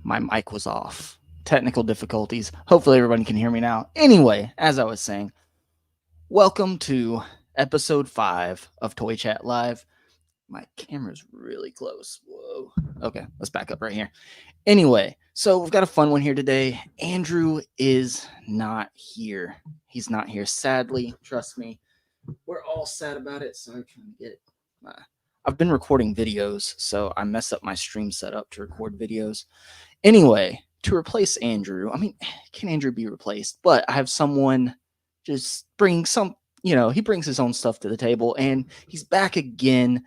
My mic was off. Technical difficulties. Hopefully everybody can hear me now. Anyway, as I was saying, welcome to episode 5 of Toy Chat Live. My camera's really close. Whoa. Okay, let's back up right here. Anyway, so we've got a fun one here today. Andrew is not here. He's not here. Sadly, trust me. We're all sad about it, so I'm trying to get it. I've been recording videos, so I mess up my stream setup to record videos. Anyway, to replace Andrew, can Andrew be replaced? But I have someone just bring some, he brings his own stuff to the table, and he's back again.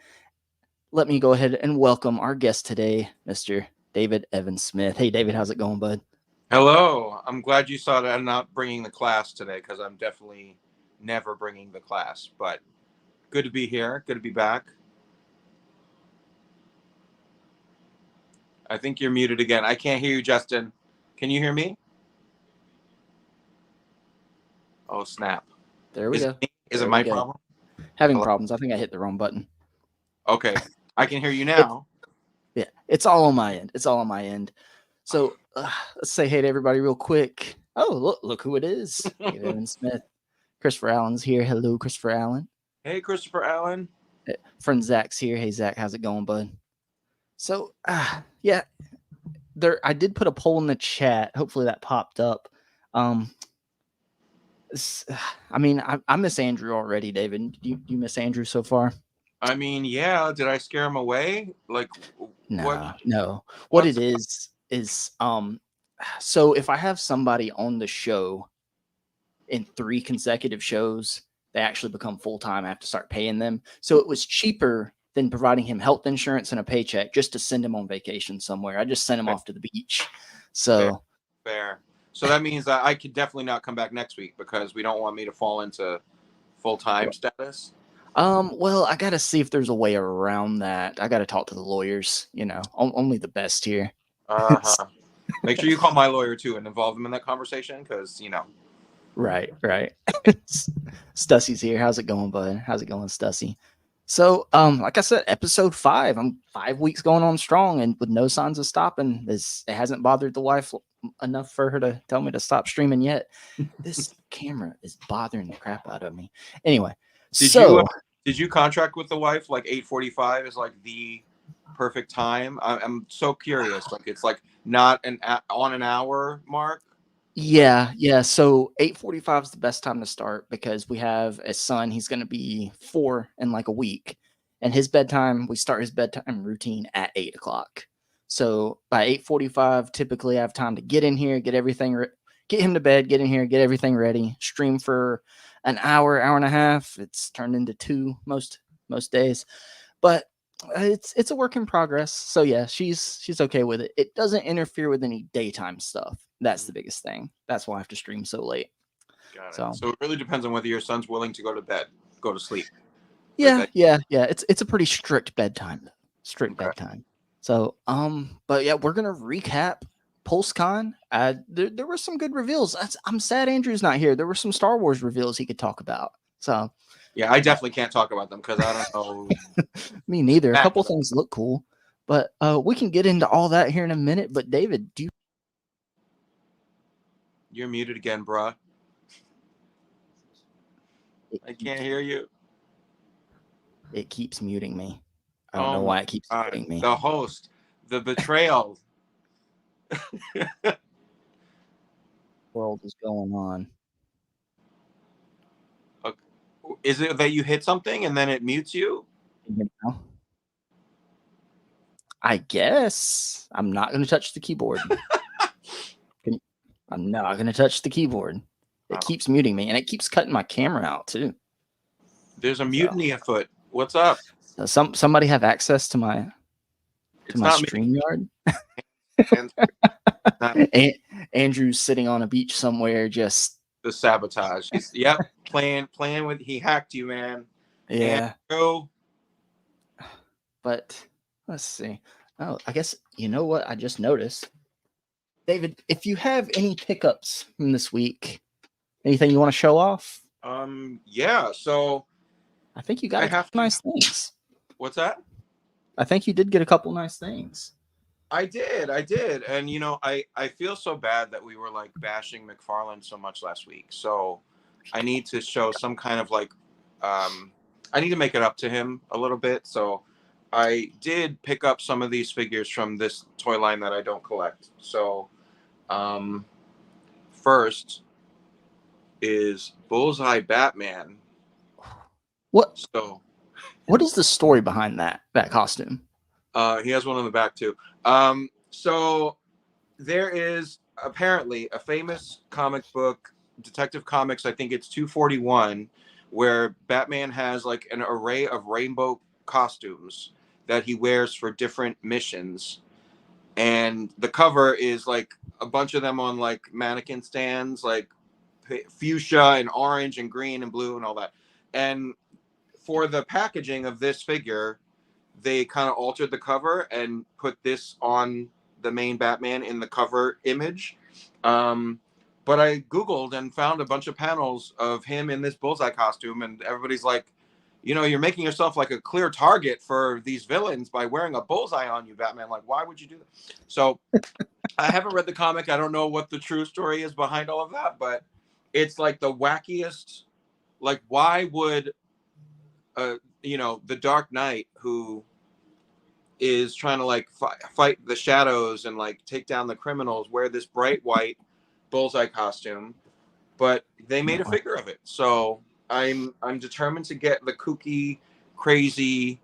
Let me go ahead and welcome our guest today, Mr. David Evan Smith. Hey, David, how's it going, bud? Hello. I'm glad you saw that I'm not bringing the class today because I'm definitely never bringing the class. But good to be here. Good to be back. I think you're muted again. I can't hear you, Justin. Can you hear me? Oh, snap. There we go. Is it my problem? Having problems. I think I hit the wrong button. Okay. I can hear you now. It's all on my end. It's all on my end. So let's say hey to everybody real quick. Oh, look who it is. David Evan Smith. Christopher Allen's here. Hello, Christopher Allen. Hey, Christopher Allen. Friend Zach's here. Hey, Zach, how's it going, bud? So, I did put a poll in the chat. Hopefully that popped up. I miss Andrew already, David. Do you miss Andrew so far? Yeah. Did I scare him away? No. What it is, so if I have somebody on the show in 3 consecutive shows, they actually become full-time. I have to start paying them. So it was cheaper than providing him health insurance and a paycheck just to send him on vacation somewhere. I just sent him off to the beach. So fair. So that means that I could definitely not come back next week because we don't want me to fall into full-time status. Well, I got to see if there's a way around that. I got to talk to the lawyers, only the best here. Make sure you call my lawyer too and involve them in that conversation because, Right. Stussy's here. How's it going, bud? How's it going, Stussy? So, like I said, episode 5, I'm 5 weeks going on strong and with no signs of stopping. It hasn't bothered the wife enough for her to tell me to stop streaming yet. This camera is bothering the crap out of me. Anyway, did you contract with the wife? Like 8:45 is like the perfect time. I'm so curious. Like it's like not on an hour mark. Yeah. So 8:45 is the best time to start because we have a son. He's going to be 4 in like a week, and we start his bedtime routine at 8 o'clock. So by 8:45, typically I have time to get in here, get him to bed, get in here, get everything ready, stream for an hour and a half. It's turned into 2 most days, but it's a work in progress. So yeah, she's okay with it. It doesn't interfere with any daytime stuff. That's the biggest thing. That's why I have to stream so late. Got it. So it really depends on whether your son's willing to go to sleep. Yeah. It's a pretty strict bedtime. Bedtime. So but yeah, we're gonna recap Pulse Con. There were some good reveals. I'm sad Andrew's not here. There were some Star Wars reveals he could talk about. So yeah, I definitely can't talk about them because I don't know. Me neither. A couple things look cool, but we can get into all that here in a minute. But David, You're muted again, bruh. I can't hear you. It keeps muting me. I don't know why it keeps muting me. The host, the betrayal. World is going on. Okay. Is it that you hit something and then it mutes you? I guess I'm not going to touch the keyboard. I'm not going to touch the keyboard. It keeps muting me, and it keeps cutting my camera out too. There's a mutiny afoot. What's up? Somebody have access to my StreamYard? Andrew's sitting on a beach somewhere, just the sabotage. He's playing with. He hacked you, man. Yeah. Andrew. But let's see. Oh, I guess you know what I just noticed. David, if you have any pickups from this week, anything you want to show off? Yeah. So I think you got nice things. What's that? I think you did get a couple nice things. I did, and you know, I feel so bad that we were like bashing McFarlane so much last week. So I need to show some kind of like, um, I need to make it up to him a little bit. So I did pick up some of these figures from this toy line that I don't collect. So um, first is Bullseye Batman. What So what is the story behind that costume? he has one on the back too. So there is apparently a famous comic book, Detective Comics, I think it's 241, where Batman has like an array of rainbow costumes that he wears for different missions. And the cover is like a bunch of them on like mannequin stands, like fuchsia and orange and green and blue and all that. And for the packaging of this figure, they kind of altered the cover and put this on the main Batman in the cover image. Um, but I Googled and found a bunch of panels of him in this bullseye costume, and everybody's like, you know, you're making yourself like a clear target for these villains by wearing a bullseye on you, Batman. Like, why would you do that? So I haven't read the comic. I don't know what the true story is behind all of that, but it's like the wackiest. Like, why would you know, the Dark Knight, who is trying to like fight the shadows and like take down the criminals, wear this bright white bullseye costume, but they made a No. figure of it. So I'm determined to get the kooky, crazy,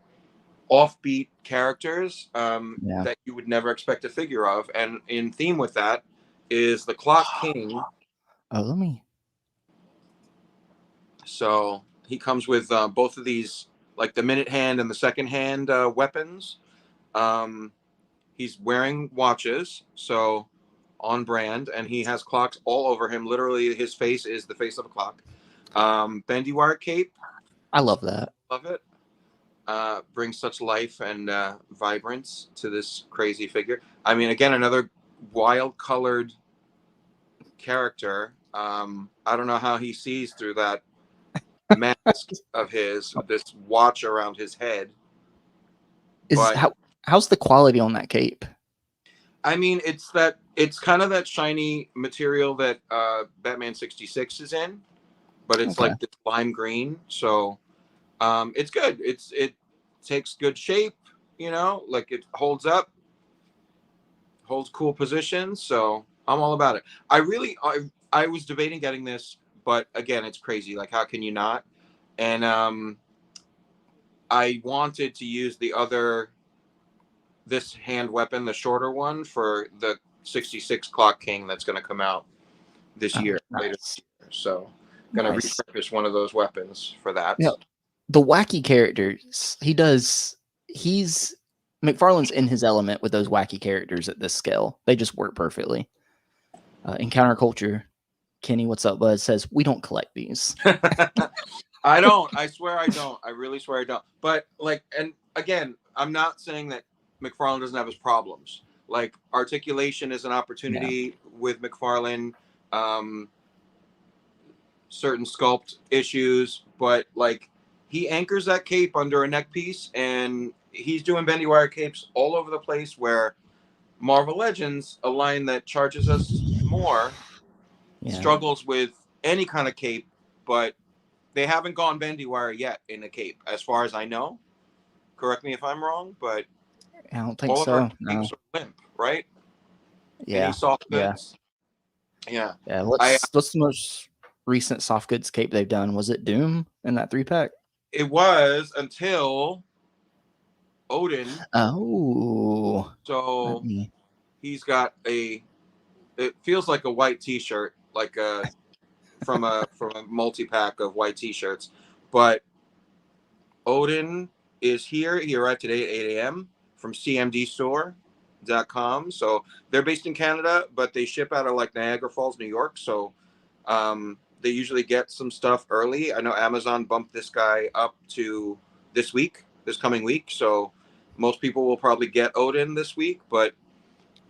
offbeat characters Yeah. that you would never expect a figure of. And in theme with that is the Clock King. Oh, let me. So he comes with both of these, like the minute hand and the second hand weapons. Um, he's wearing watches, so on brand, and he has clocks all over him. Literally, his face is the face of a clock. Bendy wire cape, I love that. love it. Brings such life and vibrance to this crazy figure. I mean, again, another wild colored character. I don't know how he sees through that mask of his, this watch around his head, Is but how's the quality on that cape? I mean, it's kind of that shiny material that Batman 66 is in, but it's Okay. like this lime green. So it's good. It takes good shape, you know, like it holds up, holds cool positions. So I'm all about it. I was debating getting this, but again, it's crazy. Like, how can you not? And I wanted to use this hand weapon, the shorter one, for the 66 Clock King that's going to come out this Oh, year, later nice. this year. So, going to Nice. repurpose one of those weapons for that. Yeah, the wacky characters he's McFarlane's in his element with those wacky characters at this scale. They just work perfectly. In counterculture, Kenny, what's up, bud? Says we don't collect these. I don't. I swear I don't. I really swear I don't. But like, and again, I'm not saying that McFarlane doesn't have his problems. Like, articulation is an Yeah, opportunity with McFarlane. Um, certain sculpt issues, but like he anchors that cape under a neck piece, and he's doing bendy wire capes all over the place. Where Marvel Legends, a line that charges us more, yeah. struggles with any kind of cape, but they haven't gone bendy wire yet in a cape, as far as I know. Correct me if I'm wrong, but I don't think all of our so. No. capes are limp, right? Any Yeah, soft yeah, goods? Yeah, yeah. I What's the most recent soft goods cape they've done? Was it Doom in that 3-pack? it was until Odin. Oh, let So me. he's got it feels like a white t-shirt, like from a multi-pack of white t-shirts, but Odin is here. He arrived today at 8 a.m. from cmdstore.com. So they're based in Canada, but they ship out of like Niagara Falls, New York. So they usually get some stuff early. I know Amazon bumped this guy up to this coming week. So most people will probably get Odin this week, but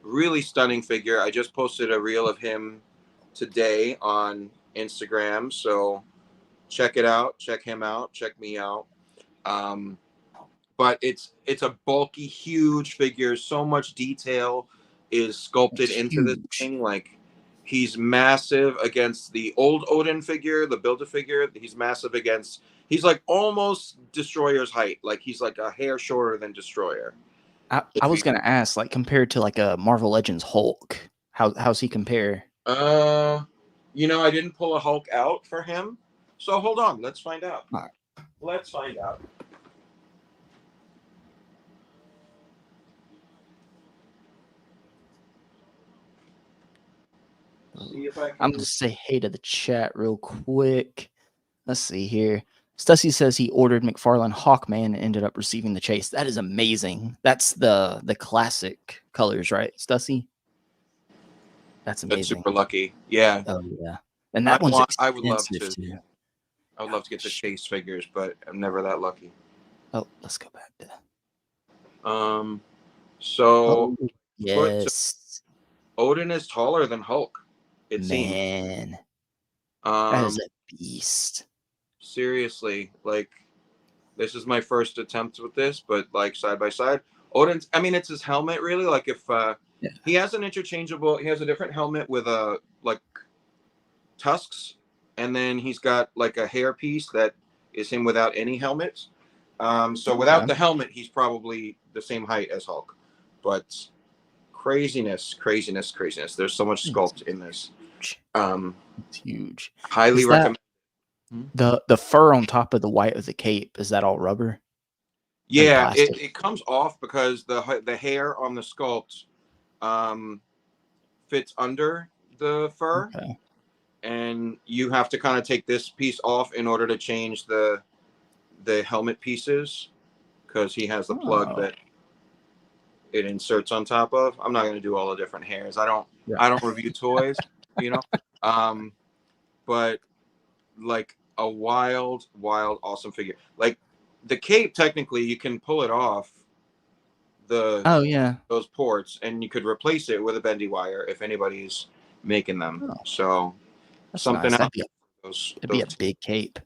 really stunning figure. I just posted a reel of him today on Instagram. So check it out. Check him out. Check me out. Um, but it's a bulky, huge figure. So much detail is sculpted It's into this huge. thing. Like, he's massive against the old Odin figure, the Builder figure. He's massive against. He's like almost Destroyer's height. Like, he's like a hair shorter than Destroyer. I If was you, gonna ask, like, compared to like a Marvel Legends Hulk, how's he compare? uh, I didn't pull a Hulk out for him, so hold on. Let's find out. All right. Let's find out. See if I I'm can. gonna say hey to the chat real quick. Let's see here. Stussy says he ordered McFarlane Hawkman and ended up receiving the chase. That is amazing. That's the classic colors, right, Stussy? That's That's amazing. super lucky. Yeah, Oh yeah, and that one's I would love expensive to. too. I would Oh, love to get the chase figures, but I'm never that lucky. oh, let's go back to. Um, so Oh so yes, Odin is taller than Hulk, it seems. man, that is Um, a beast. seriously, like, this is my first attempt with this, but like side by side, Odin's. I mean, it's his helmet, really. Like, if Yeah. he has an interchangeable, he has a different helmet with like tusks, and then he's got like a hair piece that is him without any helmet. So without Okay. the helmet, he's probably the same height as Hulk. But craziness, craziness, craziness. There's so much It's sculpt in this. huge. Um, It's huge. highly Is that recommend. the fur on top of the white of the cape? Is that all rubber or Yeah, plastic? it comes off because the hair on the sculpt um, fits under the fur, Okay. and you have to kind of take this piece off in order to change the helmet pieces, because he has the plug Oh, that it inserts on top of. I'm not going to do all the different hairs. right. I don't review toys, you know. Um, but like a wild, wild, awesome figure. Like, the cape, technically, you can pull it off the Oh yeah. those ports, and you could replace it with a bendy wire if anybody's making them. Oh, So that's something nice. out there. Those That'd be those. a big cape.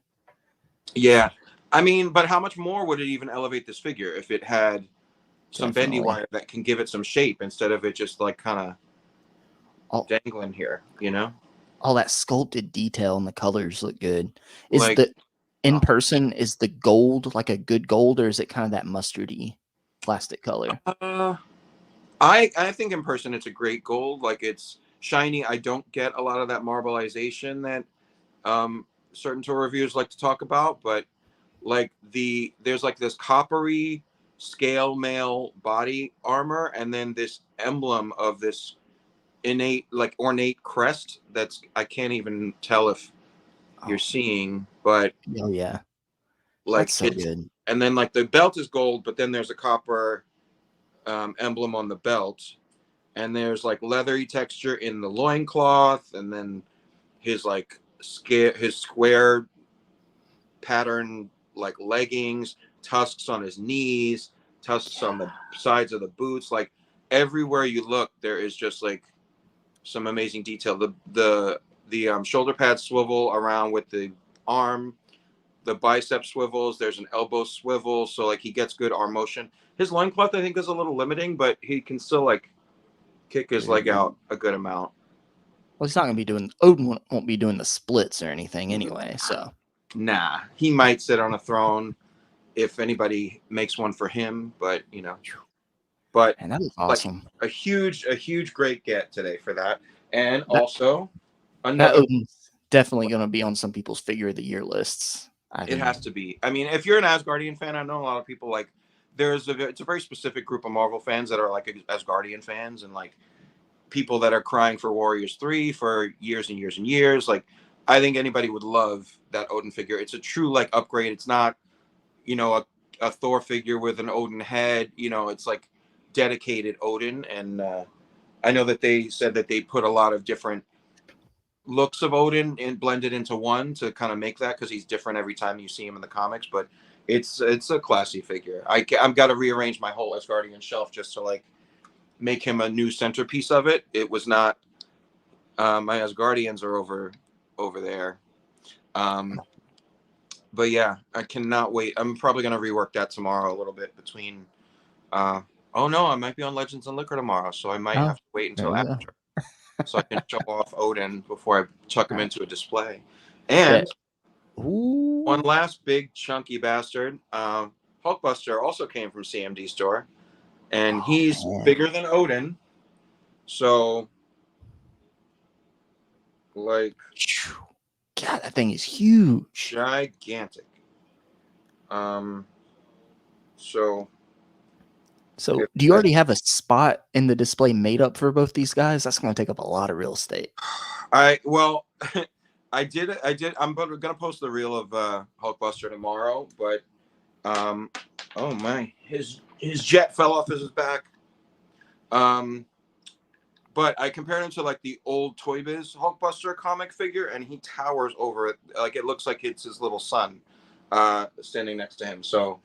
Yeah, I mean, but how much more would it even elevate this figure if it had some bendy Definitely. wire that can give it some shape instead of it just like kind of All dangling here, you know? all that sculpted detail and the colors look good. Is Like, the in oh, person is the gold like a good gold or is it kind of that mustardy plastic color? uh, I think in person it's a great gold. Like, it's shiny. I don't get a lot of that marbleization that certain tour reviews like to talk about, but like there's like this coppery scale mail body armor, and then this emblem of this innate, like, ornate crest that's, I can't even tell if you're Oh, seeing, but oh yeah. That's like so it's, good. and then like the belt is gold, but then there's a copper emblem on the belt, and there's like leathery texture in the loincloth, and then his like his square pattern like leggings, tusks on his knees, tusks on the sides of the boots. Like, everywhere you look, there is just like some amazing detail. The shoulder pads swivel around with the arm. The bicep swivels. There's an elbow swivel, so like he gets good arm motion. His loincloth, I think, is a little limiting, but he can still like kick his leg Yeah. out a good amount. Well, he's not gonna be doing Odin won't be doing the splits or anything anyway. So Nah, he might sit on a throne if anybody makes one for him, but but and that was like awesome. a huge great get today for that. And That also that another, Odin's definitely gonna be on some people's figure of the year lists. I it think. has to be. I mean, if you're an Asgardian fan, I know a lot of people like, it's a very specific group of Marvel fans that are like Asgardian fans, and like people that are crying for Warriors 3 for years and years and years. Like, I think anybody would love that Odin figure. It's a true like upgrade. It's not, a Thor figure with an Odin head. It's like dedicated Odin. And I know that they said that they put a lot of different looks of Odin and blended into one to kind of make that, because he's different every time you see him in the comics. But it's a classy figure. I've got to rearrange my whole Asgardian shelf just to like make him a new centerpiece of it. It was not. My Asgardians are over there. Um, but yeah, I cannot wait. I'm probably gonna rework that tomorrow a little bit between. Uh, oh no, I might be on Legends and Liquor tomorrow, so I might Oh, have to wait there until you go. after so I can show off Odin before I chuck him Right. into a display. Bet. And one Ooh. last big chunky bastard, Hulkbuster also came from CMD store, and Oh he's man. bigger than Odin, so like Phew. God, that thing is huge. gigantic. Um, so So, if do you already have a spot in the display made up for both these guys? That's going to take up a lot of real estate. I well, I did. I'm gonna post the reel of Hulkbuster tomorrow, but um, oh my, his jet fell off his back. Um, but I compared him to like the old Toy Biz Hulkbuster comic figure, and he towers over it. Like it looks like it's his little son, standing next to him. So,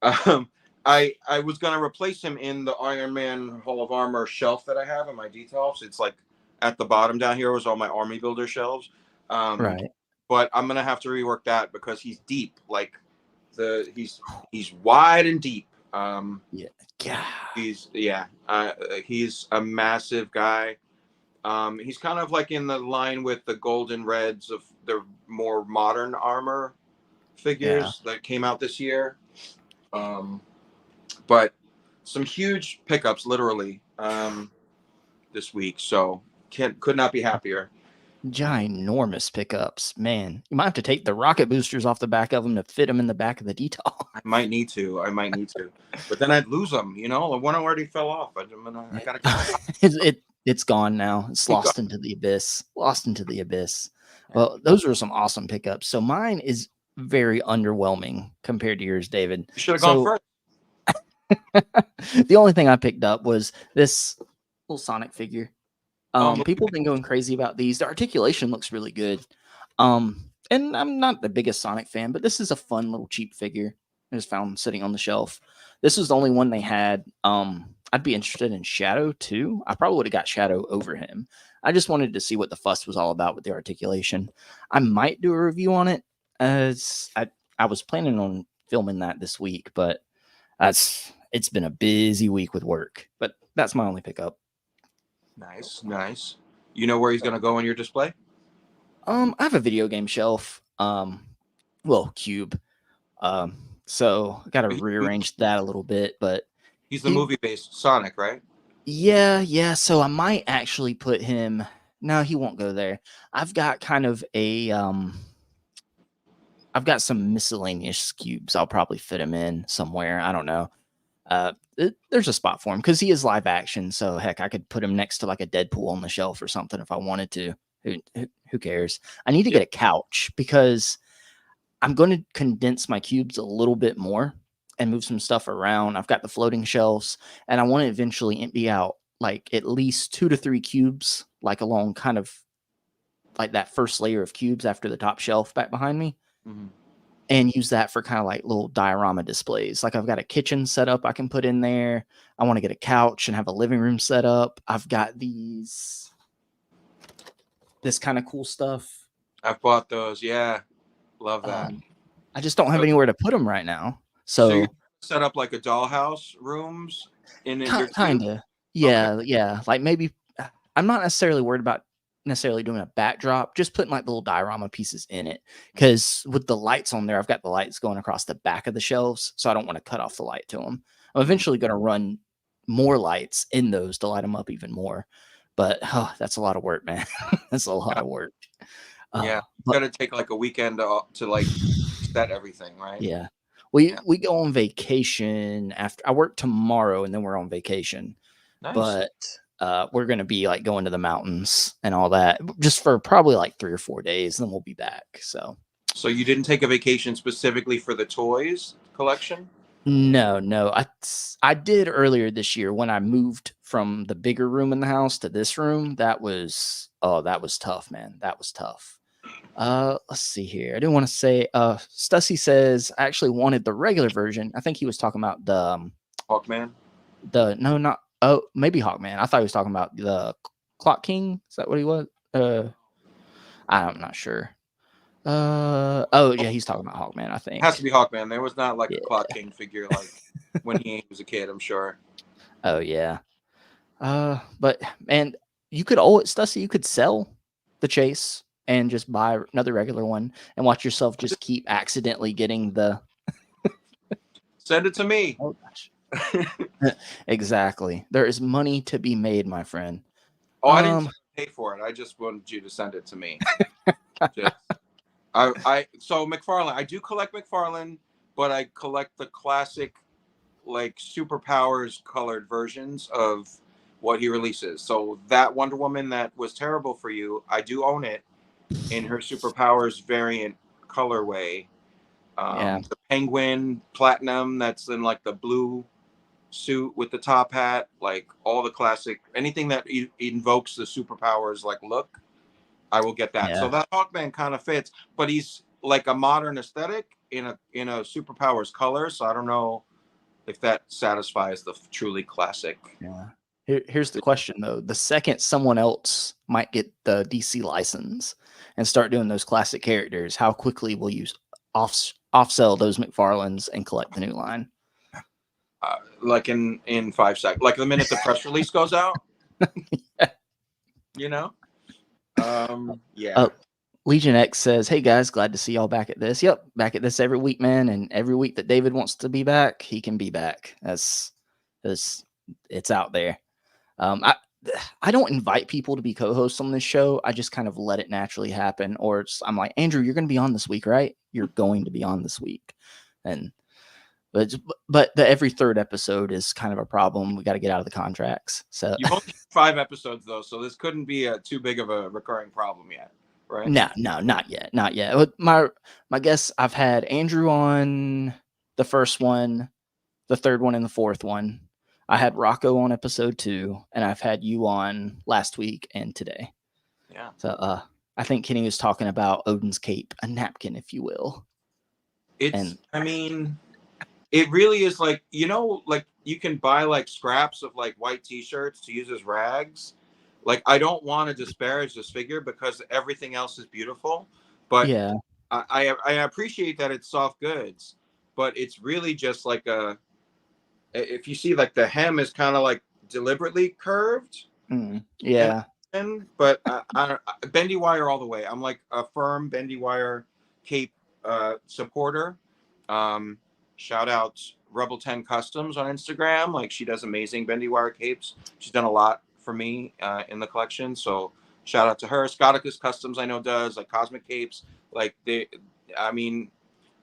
um, I was gonna replace him in the Iron Man Hall of Armor shelf that I have in my details. It's like at the bottom down here was all my Army Builder shelves. Um, Right. but I'm gonna have to rework that because he's deep. Like he's wide and deep. Yeah. God. He's a massive guy. He's kind of like in the line with the Golden Reds of the more modern armor Yeah. figures that came out this year. Um, but some huge pickups, literally, this week. So could not be happier. Ginormous pickups. Man, you might have to take the rocket boosters off the back of them to fit them in the back of the detail. I might need to. I might need to, but then I'd lose them. You know, the one already fell off. I gotta get. It's gone now. It's lost into the abyss. Lost into the abyss. Well, those were some awesome pickups. So mine is very underwhelming compared to yours, David. You should have gone So first. the only thing I picked up was this little Sonic figure. Um, People have been going crazy about these. The articulation looks really good. And I'm not the biggest Sonic fan, but this is a fun little cheap figure. I just found sitting on the shelf. This was the only one they had. I'd be interested in Shadow too. I probably would have got Shadow over him. I just wanted to see what the fuss was all about with the articulation. I might do a review on it as I was planning on filming that this week, but it's been a busy week with work. But that's my only pickup. nice, nice. You know where he's gonna go on your display? I have a video game shelf. Well, cube. So I got to rearrange that a little bit, but He's the he, movie-based Sonic, right? yeah. So I might actually put him. No, he won't go there. I've got kind of I've got some miscellaneous cubes. I'll probably fit him in somewhere. I don't know. There's a spot for him because he is live action. So heck, I could put him next to like a Deadpool on the shelf or something if I wanted to. Who cares? I need to Yeah. get a couch because I'm going to condense my cubes a little bit more and move some stuff around. I've got the floating shelves, and I want to eventually empty out like at least 2 to 3 cubes, like along kind of like that first layer of cubes after the top shelf back behind me, Mm-hmm. and use that for kind of like little diorama displays. Like I've got a kitchen set up I can put in there. I want to get a couch and have a living room set up. I've got this kind of cool stuff. I've bought those. Yeah, love that. I just don't have So, anywhere to put them right now. so you So set up like a dollhouse rooms in your two? Kinda. Okay. Yeah, like, maybe I'm not necessarily worried about necessarily doing a backdrop, just putting, like, little diorama pieces in it. Because with the lights on there, I've got the lights going across the back of the shelves, so I don't wanna cut off the light to them. I'm Mhm. eventually gonna run more lights in those to light them up even more, but, that's a lot of work, man. That's a lot Yeah, of work. yeah. But Got to take like a weekend to like set everything, right? yeah. We Yeah. we go on vacation after I work tomorrow, and then we're on vacation. Nice. But we're gonna be like going to the mountains and all that just for probably like 3 or 4 days, and then we'll be back. So So you didn't take a vacation specifically for the toys collection? no, I did earlier this year when I moved from the bigger room in the house to this room. That was tough, man. That was tough. Let's see here. I didn't want to say. Stussy says I actually wanted the regular version. I think he was talking about Hawkman? the no, not maybe Hawkman. I thought he was talking about the Clock King. Is that what he was? I'm not sure. Oh yeah, he's talking about Hawkman, I Has to think. be Hawkman. There was not like a Yeah. Clock King figure like when he was a kid, I'm sure. Oh yeah. But and you could always Stussy, you could sell the Chase and just buy another regular one and watch yourself just keep accidentally getting the. Send it to me. Oh gosh. Exactly. There is money to be made, my friend. Oh, I didn't Um, say pay for it. I just wanted you to send it to me. Just so McFarlane, I do collect McFarlane, but I collect the classic like superpowers colored versions of what he releases. So that Wonder Woman that was terrible for you, I do own it in her superpowers variant colorway. yeah, The Penguin Platinum that's in like the blue suit with the top hat, like all the classic, anything that invokes the superpowers like look, I will get that. So yeah. that Hawkman kind of fits, but he's like a modern aesthetic in a superpowers color. So I don't know if that satisfies the truly classic. Yeah. Here's the question though. The second someone else might get the DC license and start doing those classic characters, how quickly will you off sell those McFarlanes and collect the new line? Like in 5 seconds, like the minute the press release goes out, you know. Yeah. Uh, Legion X says, "Hey guys, glad to see y'all back at this. Yep, back at this every week, man. And every week that David wants to be back, he can be back. That's it's out there. I don't invite people to be co-hosts on this show. I just kind of let it naturally happen. Or I'm like, Andrew, you're going to be on this week, right? You're going to be on this week, and but the every third episode is kind of a problem. We got to get out of the contracts. So You've only 5 episodes though, so this couldn't be too big of a recurring problem yet, right? no, not yet, not yet. My guess, I've had Andrew on the first one, the third one, and the fourth one. I had Rocco on episode 2, and I've had you on last week and today. Yeah. So I think Kenny was talking about Odin's cape, a napkin, if you will. It's, And I mean, it really is like, like you can buy like scraps of like white t-shirts to use as rags. Like, I don't want to disparage this figure because everything else is beautiful, but yeah, I appreciate that it's soft goods, but it's really just like if you see like the hem is kind of like deliberately curved and yeah, but bendy wire all the way. I'm like a firm bendy wire cape supporter. Um, Shout out Rebel 10 Customs on Instagram. Like, she does amazing bendy wire capes. She's done a lot for me in the collection. So shout out to her. Scotticus Customs I know does like cosmic capes. Like I mean,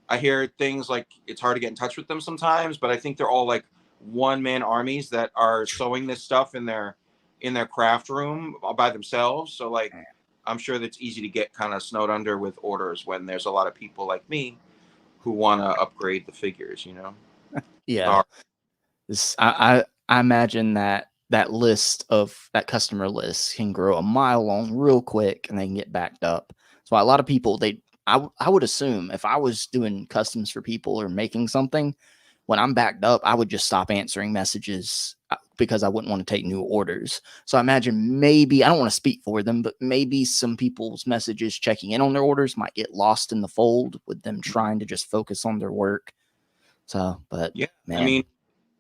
I hear things like it's hard to get in touch with them sometimes, but I think they're all like one man armies that are sewing this stuff in their craft room by themselves. So like I'm sure that's easy to get kind of snowed under with orders when there's a lot of people like me who want to upgrade the figures, yeah. So, I imagine that list of that customer list can grow a mile long real quick, and they can get backed up. So a lot of people I would assume if I was doing customs for people or making something, when I'm backed up, I would just stop answering messages because I wouldn't want to take new orders. So I imagine maybe I don't want to speak for them, but maybe some people's messages checking in on their orders might get lost in the fold with them trying to just focus on their work. So, but yeah, I man, mean,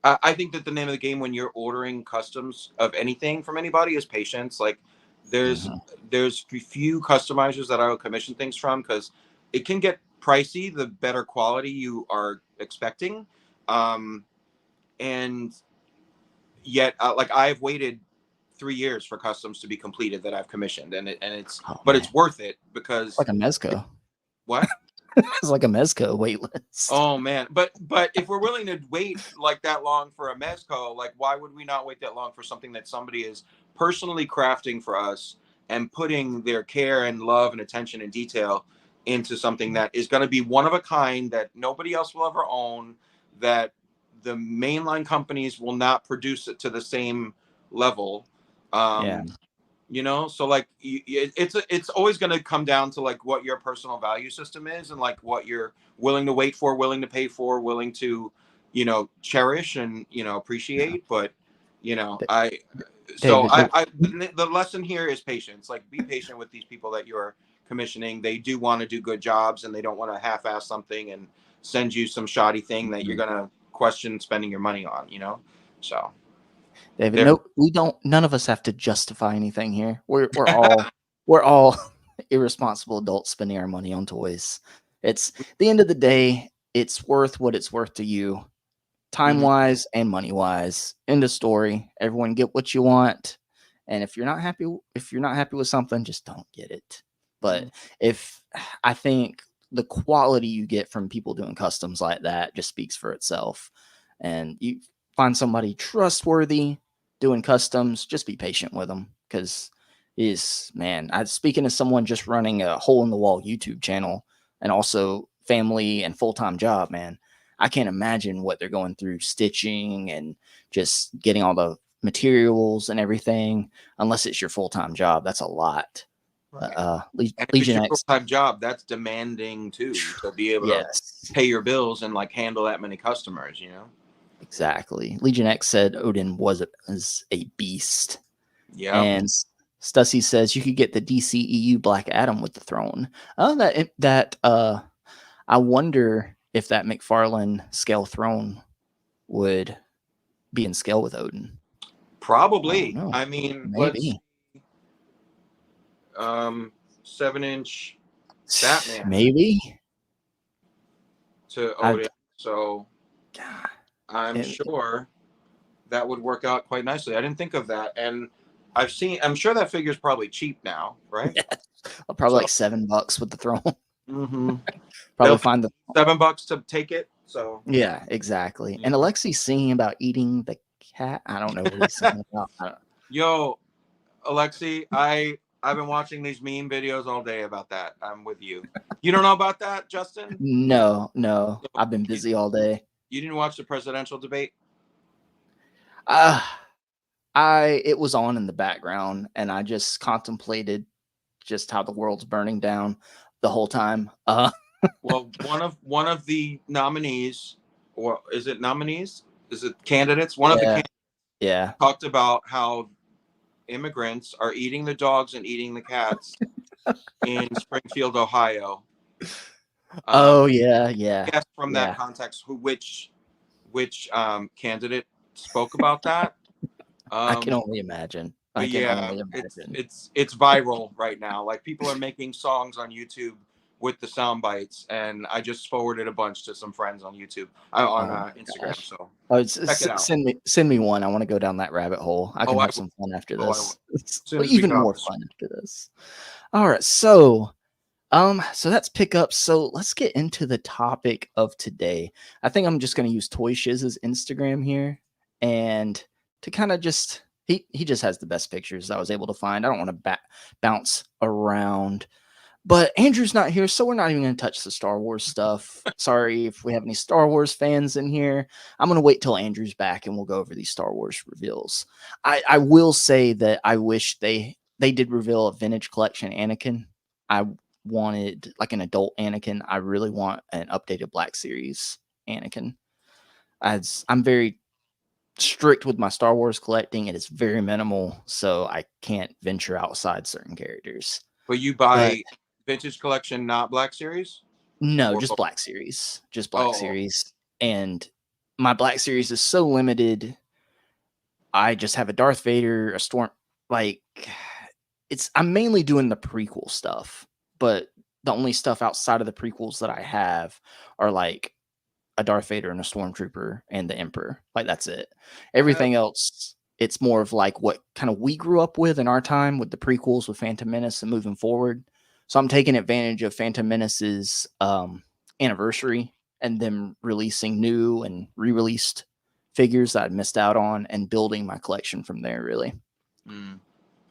I think that the name of the game when you're ordering customs of anything from anybody is patience. Like, there's mhm, there's few customizers that I will commission things from because it can get pricey the better quality you are expecting, um, and yet like I've waited 3 years for customs to be completed that I've commissioned, and it's oh but man, it's worth it it's because like a Mezco. what? It's like a Mezco wait list. Oh man, but if we're willing to wait like that long for a mezco, like why would we not wait that long for something that somebody is personally crafting for us and putting their care and love and attention and detail into something that is going to be one of a kind that nobody else will ever own, that the mainline companies will not produce it to the same level. Yeah, Um, so like it's always going to come down to like what your personal value system is and like what you're willing to wait for, willing to pay for, willing to cherish and yeah. appreciate. But D- I so David, I the lesson here is patience. Like, be patient with these people that you're commissioning, they do want to do good jobs, and they don't want to half-ass something and send you some shoddy thing that you're Mhm. gonna question spending your money on. So David, there. nope, we don't. None of us have to justify anything here. We're all irresponsible adults spending our money on toys. It's the end of the day. It's worth what it's worth to you, time Mhm. wise and money wise. End of story. Everyone get what you want, and if you're not happy with something, just don't get it. But if I think the quality you get from people doing customs like that just speaks for itself, and you find somebody trustworthy doing customs, just be patient with them because is man. I speaking as someone just running a hole in the wall YouTube channel and also family and full time job, man. I can't imagine what they're going through stitching and just getting all the materials and everything. Unless it's your full time job, that's a lot. Right. And if it's Legion your X, full-time job, that's demanding too, to be able to yes, pay your bills and like handle that many customers. exactly. Legion X said Odin was a beast, Yep. and Stussy says you could get the DCEU Black Adam with the throne. Oh, I wonder if that McFarlane scale throne would be in scale with Odin. I don't Probably. know. I mean, let's Maybe. 7-inch Batman Maybe. to I Odin. So God, I'm it, sure that would work out quite nicely. I didn't think of that. And I'm sure that figure's probably cheap now, right? yeah, probably So like $7 with the throne. hmm Probably they'll pay find the $7 to take it. So yeah, exactly. you And know. Alexi's singing about eating the cat. I don't know what he's singing about. Yo, Alexi, I've been watching these meme videos all day about that. I'm with you. You don't know about that, Justin? No, no. So, I've been busy all day. you didn't watch the presidential debate? Uh it was on in the background and I just contemplated just how the world's burning down the whole time. Well, one of the nominees, or is it nominees? Is it candidates? One of the Yeah, candidates yeah. talked about how immigrants are eating the dogs and eating the cats in Springfield, Ohio. Oh yeah, yeah, Guess from that yeah. context which candidate spoke about that. I can Um, only imagine. I but can yeah, only it's imagine. it's it's viral right now. Like people are making songs on YouTube with the sound bites, and I just forwarded a bunch to some friends on YouTube, on Oh my Instagram. gosh. So Oh, check it out. send me one. I want to go down that rabbit hole. I Oh, can I have will. some fun after Oh, I will. this. As soon Well, as we even get off more the stream. fun after this. All right, so let's pick up. So let's get into the topic of today. I think I'm just going to use Toy Shiz's Instagram here, and to kind of just he just has the best pictures I was able to find. I don't want to bounce around. But Andrew's not here, so we're not even going to touch the Star Wars stuff. Sorry if we have any Star Wars fans in here. I'm going to wait till Andrew's back and we'll go over these Star Wars reveals. I will say that I wish they did reveal a vintage collection Anakin. I wanted like an adult Anakin. I really want an updated Black Series Anakin. As I'm very strict with my Star Wars collecting, it is very minimal, so I can't venture outside certain characters. But you But buy vintage collection, not Black Series, no, or just both? Black Series. Just Black Oh, Series. And my Black Series is so limited. I just have a Darth Vader, a Storm like I'm mainly doing the prequel stuff, but the only stuff outside of the prequels that I have are like a Darth Vader and a Stormtrooper and the Emperor. Like that's it. I have. Everything else, it's more of like what kind of we grew up with in our time with the prequels with Phantom Menace and moving forward. So I'm taking advantage of Phantom Menace's anniversary and them releasing new and re-released figures that I missed out on and building my collection from there. Really, Mm,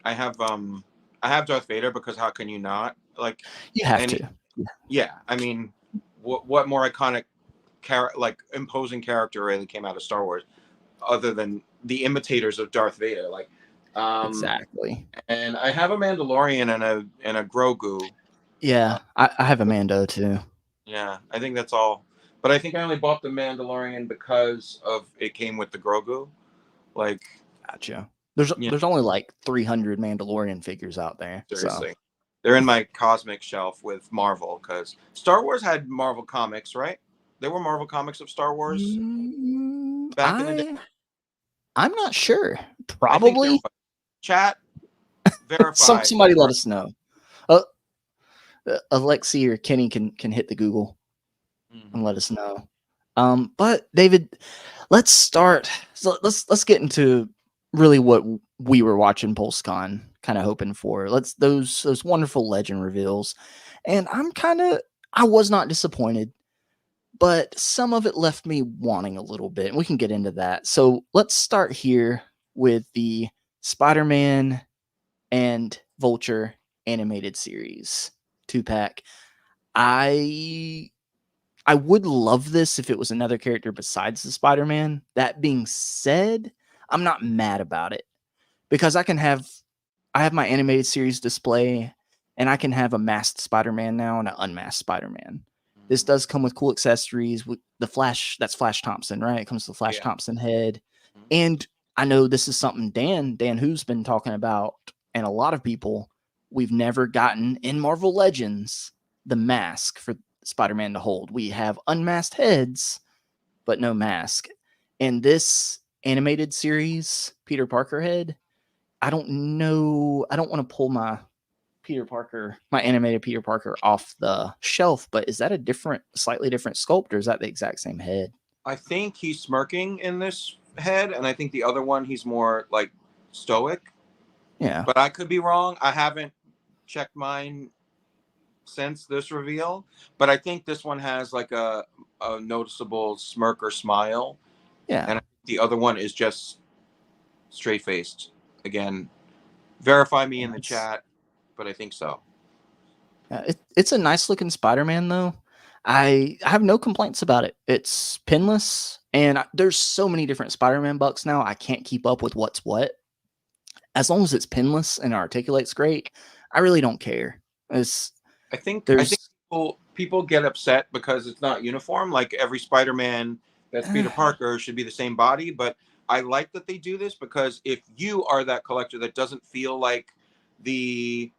I have. I have Darth Vader because how can you not? Like, you have and to. Yeah. yeah, I mean, what more iconic like imposing character really came out of Star Wars other than the imitators of Darth Vader? Like, um, Exactly. and I have a Mandalorian and a Grogu. Uh, Yeah, I have a Mando too. yeah, I think that's all. But I think I only bought the Mandalorian because of it came with the Grogu. Like, Gotcha. yeah, There's only like 300 Mandalorian figures out there, so seriously. They're in my cosmic shelf with Marvel because Star Wars had Marvel comics, right? There were Marvel comics of Star Wars Mm, back in the day. I'm not sure. I think there Probably. was. Chat, verify. Somebody let us know. Uh, Alexi or Kenny can hit the Google and Mhm. let us know. But David, let's start. So let's get into really what we were watching PulseCon, kind of hoping for. Let's those wonderful legend reveals, and I was not disappointed, but some of it left me wanting a little bit, and we can get into that. So let's start here with the Spider-Man and Vulture animated series 2-pack. I I would love this if it was another character besides the Spider-Man. That being said, I'm not mad about it because I have my animated series display and I can have a masked Spider-Man now and an unmasked Spider-Man. This does come with cool accessories with the Flash, that's Flash Thompson, right? It comes with the Flash Yeah. Thompson head. Mhm. And I know this is something Dan who's been talking about and a lot of people we've never gotten in Marvel Legends the mask for Spider-Man to hold. We have unmasked heads, but no mask. And this animated series, Peter Parker head, I don't know. I don't want to pull my animated Peter Parker off the shelf, but is that a slightly different sculpt, or is that the exact same head? I think he's smirking in this head, and I think the other one he's more like stoic. Yeah, But I could be wrong. I haven't checked mine since this reveal, but I think this one has like a noticeable smirk or smile, yeah. and I think the other one is just straight faced. Again, verify me Yeah, in the chat, but I think so. it's a nice looking Spider-Man though. I have no complaints about it. It's pinless, and there's so many different Spider-Man bucks now. I can't keep up with what's what. As long as it's pinless and articulates great, I really don't care. It's I think there's people get upset because it's not uniform. Like every Spider-Man that's Peter Parker should be the same body, but I like that they do this because if you are that collector that doesn't feel like the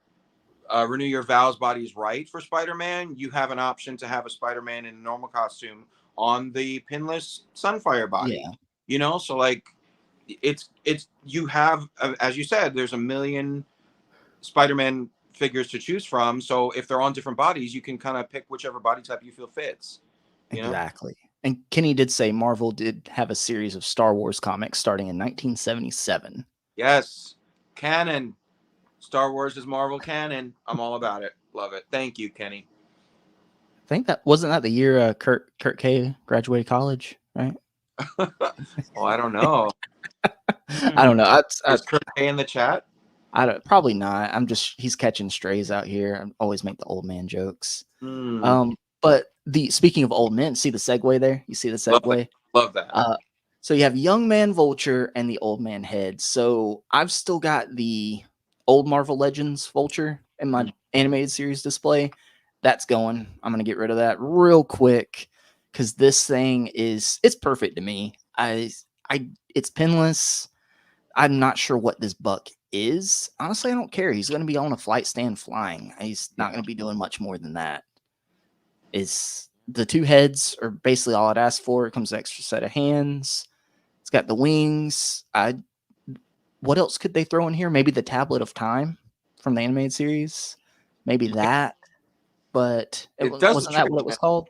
Renew Your Vows body is right for Spider-Man, you have an option to have a Spider-Man in a normal costume on the pinless Sunfire body. yeah, So like it's you have as you said, there's a million Spider-Man figures to choose from. So if they're on different bodies, you can kind of pick whichever body type you feel fits. You know? exactly. And Kenny did say Marvel did have a series of Star Wars comics starting in 1977. Yes. Canon. Star Wars is Marvel canon. I'm all about it. Love it. Thank you, Kenny. I think that wasn't that the year Kurt K graduated college, right? Well, I don't know. I don't know. Is Kurt K in the chat? I don't, probably not. He's catching strays out here. I always make the old man jokes. Hmm. But the speaking of old men, see the segue there? You see the Love that. segue? Love that. Uh, so you have young man Vulture and the old man Head. So I've still got the old Marvel Legends Vulture in my animated series display. That's going. I'm gonna get rid of that real quick because this thing it's perfect to me. I it's pinless. I'm not sure what this buck is. Honestly, I don't care. He's going to be on a flight stand flying. He's not going to be doing much more than that. Is the two heads are basically all I'd ask for. It comes an extra set of hands. It's got the wings. I What else could they throw in here? Maybe the Tablet of Time from the animated series. Maybe Yeah, that. But it does the wasn't that trick, what it was man. called?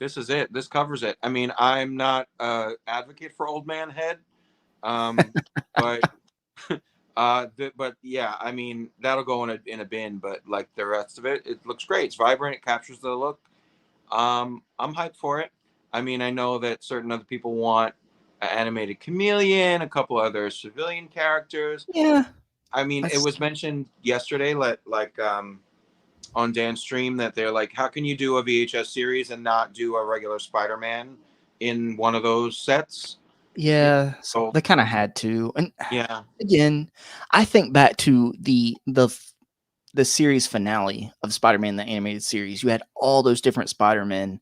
This is it. This covers it. I mean, I'm not advocate for old man head, but but yeah, I mean that'll go in a bin. But like the rest of it, it looks great. It's vibrant. It captures the look. I'm hyped for it. I mean, I know that certain other people want an animated chameleon, a couple other civilian characters. Yeah, I mean, it that's was mentioned yesterday, on Dan's stream, that they're like, how can you do a VHS series and not do a regular Spider-Man in one of those sets? yeah. So They kind of had to. And yeah, again, I think back to the series finale of Spider-Man the animated series. You had all those different Spider-Men,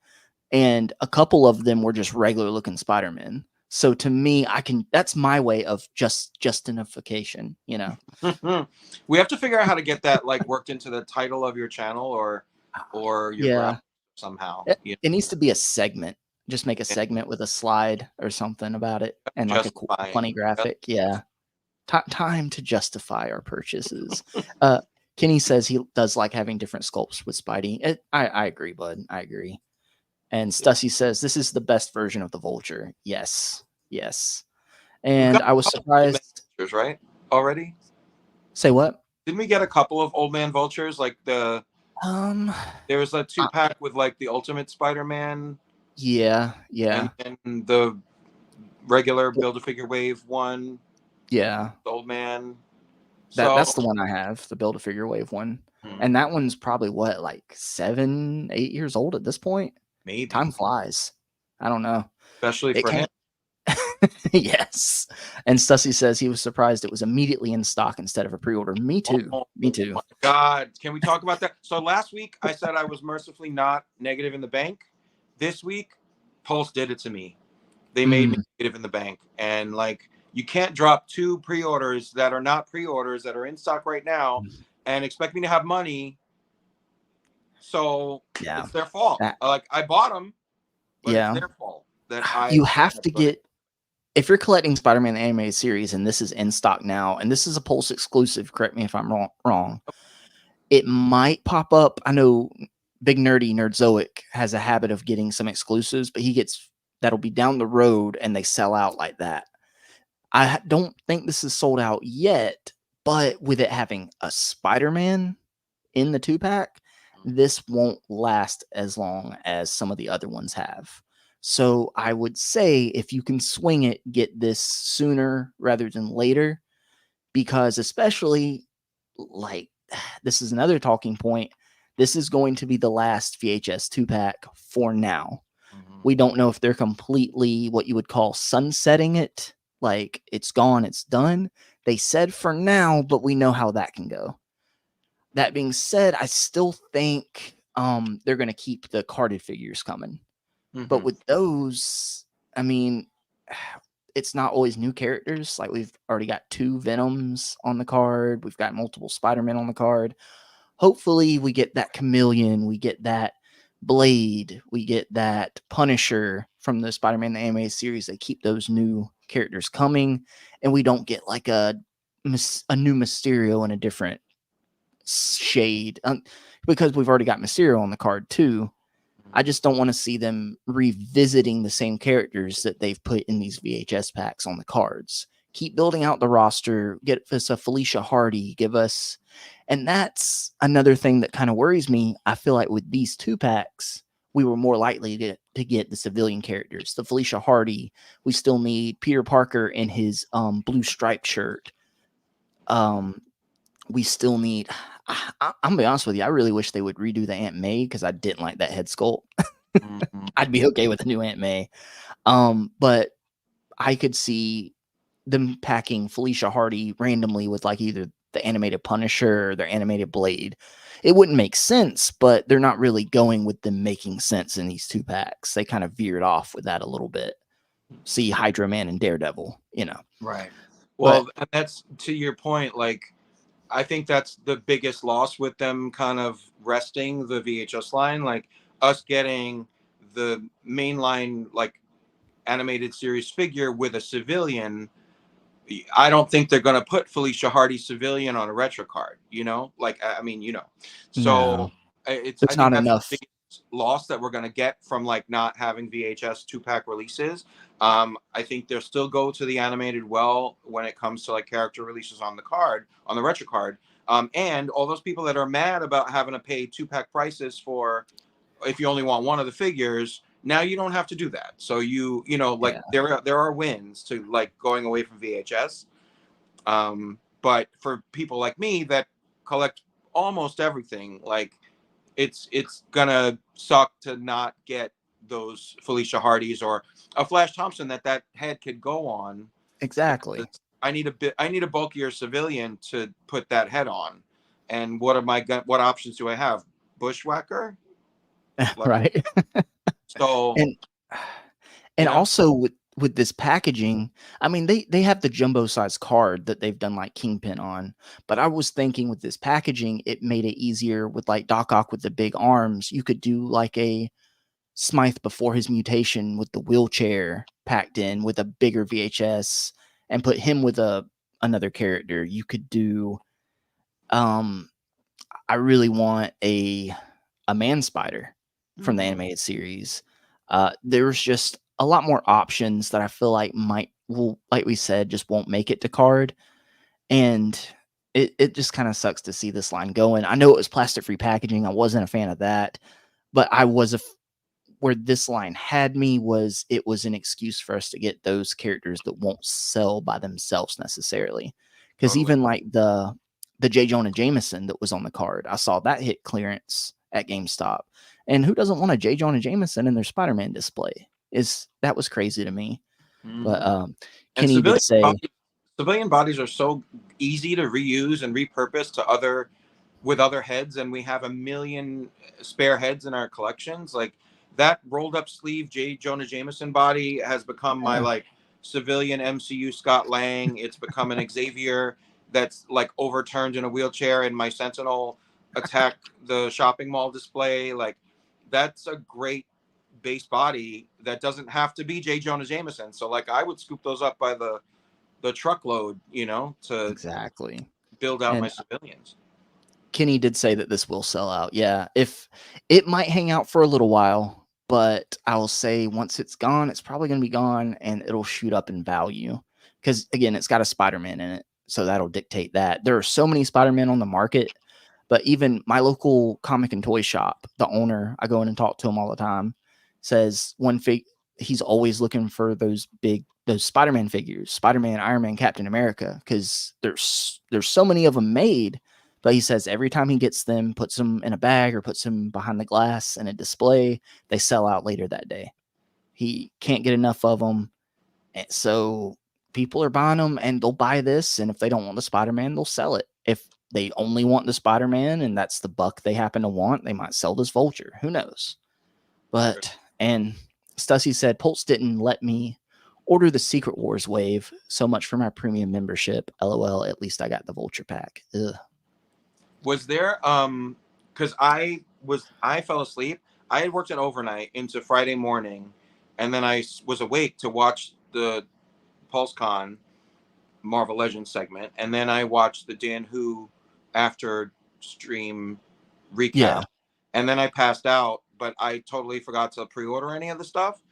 and a couple of them were just regular looking Spider-Men. So to me, that's my way of justification, you know. We have to figure out how to get that like worked into the title of your channel or your graphic Yeah. somehow. It needs to be a segment. Just make a segment with a slide or something about it and like a cool, funny Justifying. graphic. Yeah. Time to justify our purchases. Uh, Kenny says he does like having different sculpts with Spidey. I agree, bud. I agree. And Stussy says this is the best version of the Vulture. Yes, yes. We've And got I was a couple old man surprised. vultures, right? Already? Say what? Didn't we get a couple of old man vultures? Like Um, there was a uh, 2-pack with like the Ultimate Spider-Man yeah, and yeah, then the regular Build-A-Figure Wave one, yeah. the old man. That's So the one I have, the Build a Figure Wave one, hmm, and that one's probably what, like 7, 8 years old at this point. maybe, Time flies. I don't know. especially It for him. came. Yes. And Stussy says he was surprised it was immediately in stock instead of a pre-order. Me too. Oh Me too. my God. Can we talk about that? So last week I said I was mercifully not negative in the bank. This week, Pulse did it to me. They made me Mm, negative in the bank. And like you can't drop 2 pre-orders that are not pre-orders that are in stock right now and expect me to have money. So yeah. it's their fault. That, Like I bought them, but it's yeah. their fault that I You have to but get, if you're collecting Spider-Man the animated series and this is in stock now, and this is a Pulse exclusive, correct me if I'm wrong. It might pop up. I know Big Nerdy Nerdzoic has a habit of getting some exclusives, but he gets that'll be down the road and they sell out like that. Don't think this is sold out yet, but with it having a Spider-Man in the 2-pack, this won't last as long as some of the other ones have. So I would say if you can swing it, get this sooner rather than later, because especially like this is another talking point. This is going to be the last VHS 2-pack for now. Mhm. We don't know if they're completely what you would call sunsetting it, like it's gone, it's done. They said for now, but we know how that can go. That being said, I still think they're going to keep the carded figures coming. But Mhm. with those, I mean, it's not always new characters. Like we've already got 2 Venoms on the card. We've got multiple Spider-Man on the card. Hopefully we get that Chameleon, we get that Blade, we get that Punisher from the Spider-Man the anime series. They keep those new characters coming, and we don't get like a new Mysterio in a different shade, because we've already got Mysterio on the card too. I just don't want to see them revisiting the same characters that they've put in these VHS packs on the cards. Keep building out the roster. Get us a Felicia Hardy. Give us, and that's another thing that kind of worries me. I feel like with these 2-packs, we were more likely to get the civilian characters. The Felicia Hardy. We still need Peter Parker in his blue striped shirt. Um, we still need. I'm gonna be honest with you. I really wish they would redo the Aunt May because I didn't like that head sculpt. Mhm. I'd be okay with a new Aunt May. But I could see them packing Felicia Hardy randomly with like either the animated Punisher or their animated Blade. It wouldn't make sense, but they're not really going with them making sense in these 2-packs. They kind of veered off with that a little bit. See Hydra Man and Daredevil, you know. Right. But Well, and that's to your point. Like, I think that's the biggest loss with them kind of resting the VHS line. Like, us getting the mainline, like, animated series figure with a civilian. I don't think they're going to put Felicia Hardy civilian on a retro card, Like, I mean, no, So I there's think not that's the enough. biggest loss that we're going to get from like not having VHS 2-pack releases. I think they'll still go to the animated well when it comes to like character releases on the card, on the retro card. And all those people that are mad about having to pay 2-pack prices for if you only want one of the figures, now you don't have to do that. So like Yeah, there are wins to like going away from VHS. But for people like me that collect almost everything, like it's gonna suck to not get those Felicia Hardys or a Flash Thompson that head could go on. exactly. I need a bulkier civilian to put that head on. And what options do I have? Bushwhacker? Like Right. so, And you know. also with with this packaging, I mean, they have the jumbo size card that they've done like Kingpin on, but I was thinking with this packaging, it made it easier with like Doc Ock with the big arms. You could do like a Smythe before his mutation with the wheelchair packed in with a bigger VHS and put him with a another character. You could do um I really want a man spider from the Mm. animated series. There's just a lot more options that I feel like might will like we said just won't make it to card, and it just kind of sucks to see this line going. I know it was plastic free packaging. I wasn't a fan of that, but I was where this line had me was it was an excuse for us to get those characters that won't sell by themselves necessarily. Because Totally. even like the J. Jonah Jameson that was on the card, I saw that hit clearance at GameStop. And who doesn't want a J. Jonah Jameson in their Spider-Man display? Is that was crazy to me. But Mhm. And Kenny did say, civilian bodies are so easy to reuse and repurpose to other with other heads, and we have a million spare heads in our collections. Like that rolled up sleeve J. Jonah Jameson body has become my yeah, like civilian MCU Scott Lang. It's become an Xavier that's like overturned in a wheelchair, and my Sentinel attack the shopping mall display. Like that's a great base body that doesn't have to be J. Jonah Jameson. So like I would scoop those up by the truckload, to exactly. build out my And civilians. Kenny did say that this will sell out. Yeah, if it might hang out for a little while, but I will say once it's gone, it's probably going to be gone and it'll shoot up in value. Because again, it's got a Spider Man in it. So that'll dictate that. There are so many Spider Man on the market, but even my local comic and toy shop, the owner, I go in and talk to him all the time, says he's always looking for those Spider-Man figures, Spider-Man, Iron Man, Captain America, because there's so many of them made. But he says every time he gets them, puts them in a bag or puts them behind the glass in a display, they sell out later that day. He can't get enough of them, and so people are buying them, and they'll buy this. And if they don't want the Spider-Man, they'll sell it. If they only want the Spider-Man and that's the buck they happen to want, they might sell this Vulture. Who knows? But and Stussy said Pulse didn't let me order the Secret Wars wave. So much for my premium membership. LOL. At least I got the Vulture pack. Ugh. Was there because I fell asleep. I had worked an overnight into Friday morning, and then I was awake to watch the Pulse Con Marvel Legends segment, and then I watched the Dan Who after stream recap, Yeah. and then I passed out, but I totally forgot to pre-order any of the stuff.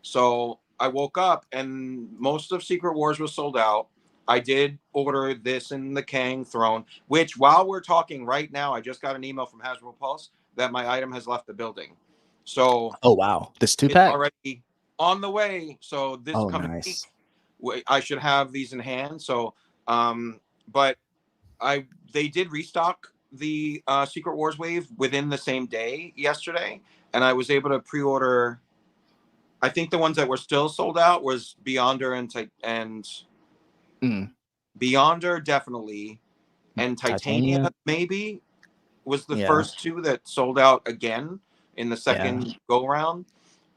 So I woke up and most of Secret Wars was sold out. I did order this in the Kang Throne, which while we're talking right now, I just got an email from Hasbro Pulse that my item has left the building. So Oh wow. This two it's pack. already on the way. So this Oh coming nice. week, I should have these in hand. So, but they did restock the Secret Wars wave within the same day yesterday, and I was able to pre-order. I think the ones that were still sold out was Beyonder and Mm, Beyonder definitely, and Titania Titania. maybe was the Yeah. first two that sold out again in the Yeah. second go round.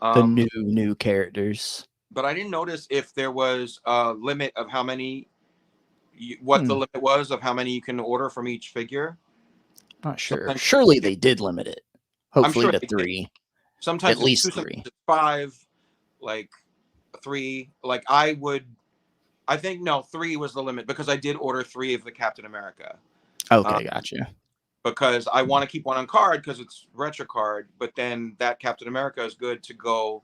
The Um, new characters. but I didn't notice if there was a limit of how many, what the Hmm. limit was of how many you can order from each figure. Not sure. Sometimes Surely they did limit it. I'm Hopefully sure to they did. three. At Sometimes it's two, least sometimes three. it's five, like three. Like I think no, three was the limit because I did order three of the Captain America. Um, Okay, gotcha. because I want to keep one on card because it's retro card, but then that Captain America is good to go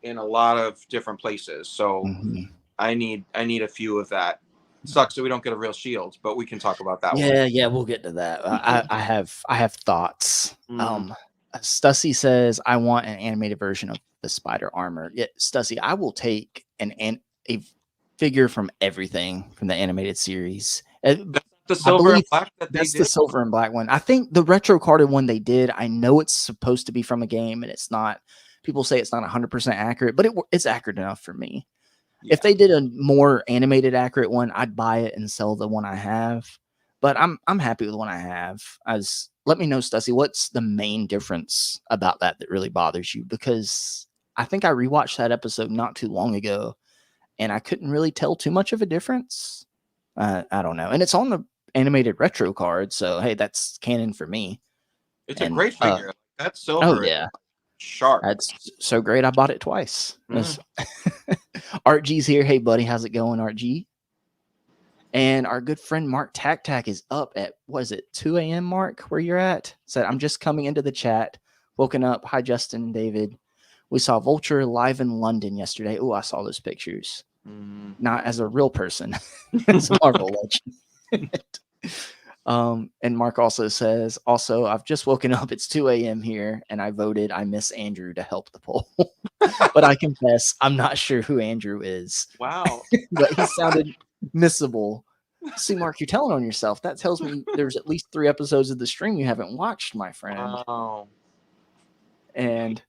in a lot of different places. So Hmm. I need a few of that. Sucks that we don't get a real shield, but we can talk about that one. Yeah, yeah, we'll get to that. I have thoughts. Mm. Stussy says I want an animated version of the spider armor. Yeah, Stussy, I will take a figure from everything from the animated series. That's the I silver and believe black that they that's the did. silver and black one. I think the retro carded one they did. I know it's supposed to be from a game, and it's not. People say it's not 100% accurate, but it's accurate enough for me. If Yeah. they did a more animated accurate one, I'd buy it and sell the one I have. But I'm happy with the one I have. As let me know, Stussy, what's the main difference about that really bothers you? Because I think I rewatched that episode not too long ago, and I couldn't really tell too much of a difference. I don't know. And it's on the animated retro card, so hey, that's canon for me. It's a And great figure. That oh silver is yeah, sharp. that's so great. I bought it twice. Mm. Art G's here. Hey buddy, how's it going, Art G? And our good friend Mark Tac Tac is up at, what is it, 2 a.m. Mark, where you're at? Said, I'm just coming into the chat, woken up. Hi, Justin and David. We saw Vulture live in London yesterday. Oh, I saw those pictures. Mm. Not as a real person, as a Marvel legend. And Mark also says, also, I've just woken up. It's 2 a.m. here, and I voted I miss Andrew to help the poll. But I confess, I'm not sure who Andrew is. Wow. But he sounded missable. See, Mark, you're telling on yourself. That tells me there's at least 3 episodes of the stream you haven't watched, my friend. Wow. And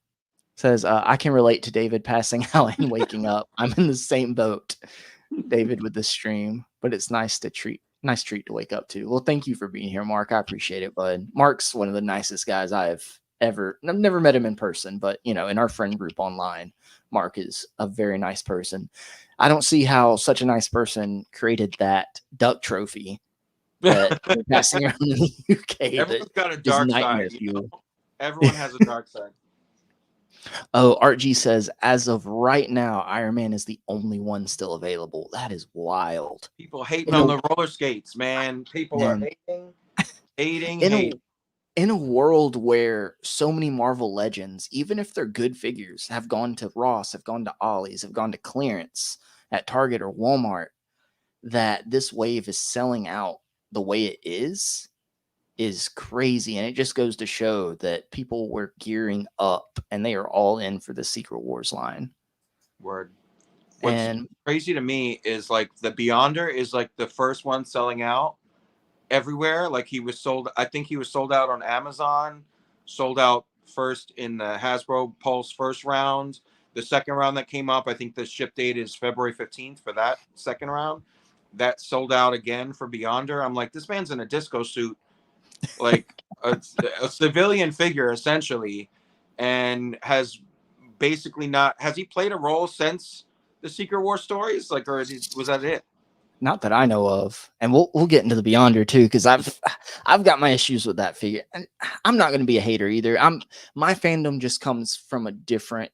says, I can relate to David passing out and waking up. I'm in the same boat, David, with the stream. But it's nice treat to wake up to. Well, thank you for being here, Mark. I appreciate it, bud. Mark's one of the nicest guys I've never met him in person, but in our friend group online, Mark is a very nice person. I don't see how such a nice person created that duck trophy that they're passing around in the UK. Everyone's got a is dark nightmare side. fuel. Everyone has a dark side. Oh, Art G says, as of right now, Iron Man is the only one still available. That is wild. People hating on the roller skates, man. People are hating. In a world where so many Marvel legends, even if they're good figures, have gone to Ross, have gone to Ollie's, have gone to clearance at Target or Walmart, that this wave is selling out the way it is crazy. And it just goes to show that people were gearing up and they are all in for the Secret Wars line. Word. What's crazy to me is like the Beyonder is like the first one selling out everywhere. Like I think he was sold out on Amazon, sold out first in the Hasbro Pulse first round. The second round that came up, I think the ship date is February 15th for that second round. That sold out again for Beyonder. I'm like, this man's in a disco suit, like a civilian figure essentially, and has basically not, has he played a role since the Secret War stories? Like, or was that it? Not that I know of, and we'll get into the Beyonder too, because I've got my issues with that figure, and I'm not going to be a hater either. My fandom just comes from a different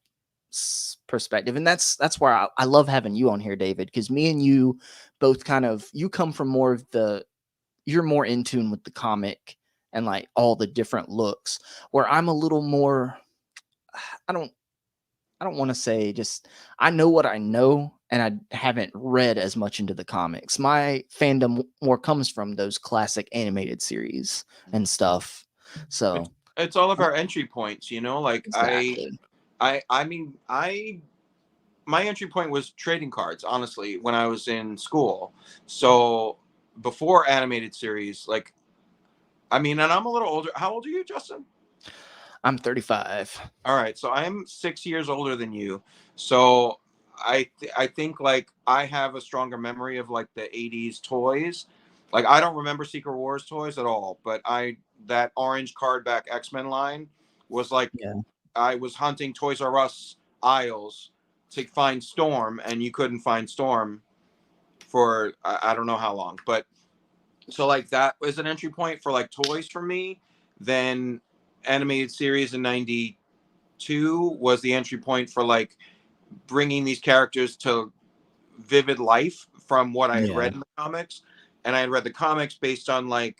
perspective, and that's where I love having you on here, David, because me and you both you come from more of you're more in tune with the comic and like all the different looks, where I'm a little more, I don't want to say, just I know what I know, and I haven't read as much into the comics. My fandom more comes from those classic animated series and stuff. So it's all of our entry points, like exactly. My entry point was trading cards, honestly, when I was in school. So before animated series, and I'm a little older. How old are you, Justin? I'm 35. All right, so I'm 6 years older than you. So I think like I have a stronger memory of like the 80s toys. Like I don't remember Secret Wars toys at all, but that orange cardback X-Men line was like, I was hunting Toys R Us aisles to find Storm, and you couldn't find Storm for I don't know how long. But so like that was an entry point for like toys for me. Then animated series in 92 was the entry point for like bringing these characters to vivid life from what I had read in the comics. And I had read the comics based on like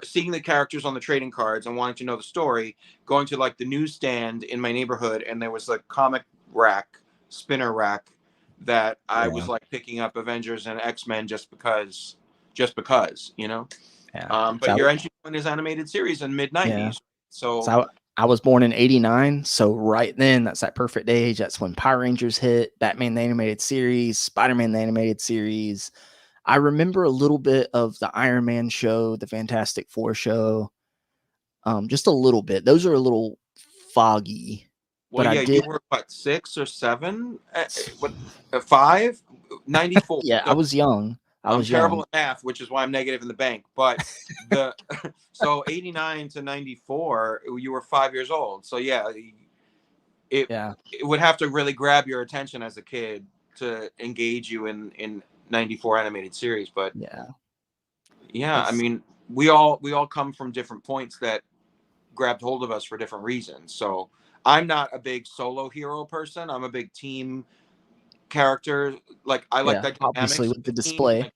seeing the characters on the trading cards and wanting to know the story, going to like the newsstand in my neighborhood, and there was a comic spinner rack that I was like picking up Avengers and X-Men just because. But your entry point is animated series in mid-90s. So I was born in 89, so right then that's that perfect age. That's when Power Rangers hit, Batman the Animated Series, Spider-Man the Animated Series. I remember a little bit of the Iron Man show, the Fantastic Four show, just a little bit. Those are a little foggy. Well, but you were what, 6 or 7? 5? 94. Yeah, so I was young. I'm terrible at math, which is why I'm negative in the bank. But so 89 to 94, you were 5 years old. So yeah, it would have to really grab your attention as a kid to engage you in 94 animated series. But Yeah, yeah, I it's mean, we all come from different points that grabbed hold of us for different reasons. So I'm not a big solo hero person. I'm a big team character. Like I like yeah. that Obviously, dynamics of with the the team. display. Like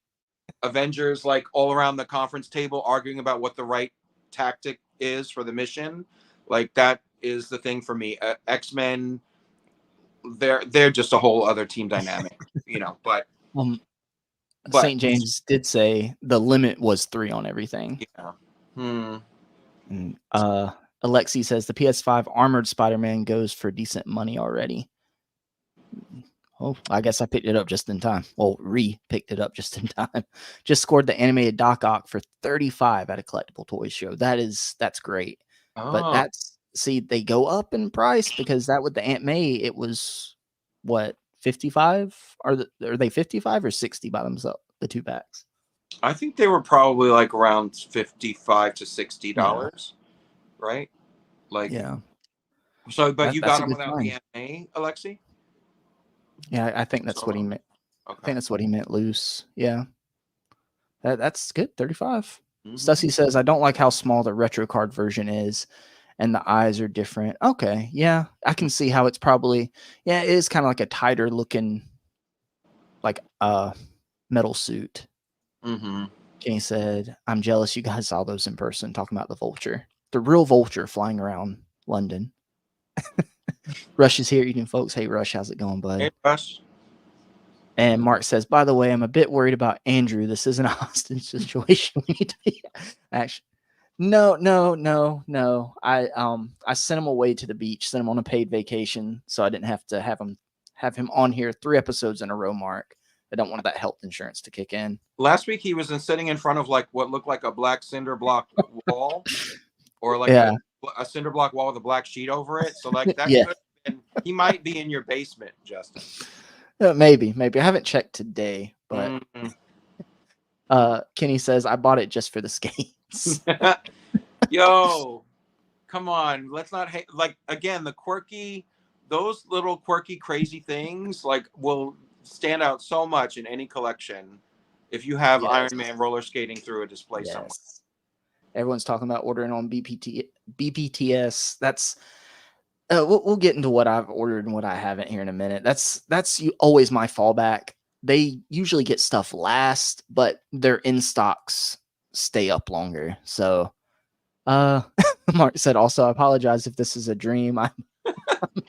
Avengers, like all around the conference table, arguing about what the right tactic is for the mission. Like that is the thing for me. X-Men, they're just a whole other team dynamic, you know. Um, But St. James did say the limit was 3 on everything. yeah. Hmm. And Alexi says the PS5 armored Spider-Man goes for decent money already. Oh, I guess I picked it up just in time. Well, picked it up just in time. Just scored the animated Doc Ock for 35 at a collectible toy show. That's great. But Oh, they go up in price because that with the Aunt May, it was what 55? Are they 55 or 60 by themselves? The 2 packs. I think they were probably like around 55 to 60 Yeah, dollars, right? Like yeah. so, but you That's got a them good without the find. anime, Alexi? Yeah, I think that's what he Solo. meant. I Okay. think that's what he meant loose. Yeah. That's good. 35. Hmm. Stussy says, I don't like how small the retro card version is and the eyes are different. Okay. Yeah. I can see how it's probably, yeah, it is kind of like a tighter looking, like, metal suit. Hmm. Kenny said, I'm jealous you guys saw those in person, talking about the vulture. The real vulture flying around London. Rush is here eating, folks. Hey, Rush, how's it going, bud? Hey, Rush. And Mark says, by the way, I'm a bit worried about Andrew. This isn't a hostage situation. We need to be actually. No, no, no, no. I sent him away to the beach, sent him on a paid vacation, so I didn't have to have him on here 3 episodes in a row, Mark. I don't want that health insurance to kick in. Last week he was sitting in front of like what looked like a black cinder block wall, or like Yeah, a cinder block wall with a black sheet over it. So like that yeah. could have been, he might be in your basement, Justin. Maybe. I haven't checked today, but Mm. Kenny says I bought it just for the skates. Yo, come on. Let's not hate. Like again, those little quirky, crazy things like will stand out so much in any collection. If you have Yes, Iron Man roller skating through a display somewhere. yes. Everyone's talking about ordering on BPTS. That's we'll get into what I've ordered and what I haven't here in a minute. That's always my fallback. They usually get stuff last, but their in stocks stay up longer. So, uh, Mark said also, I apologize if this is a dream. I'm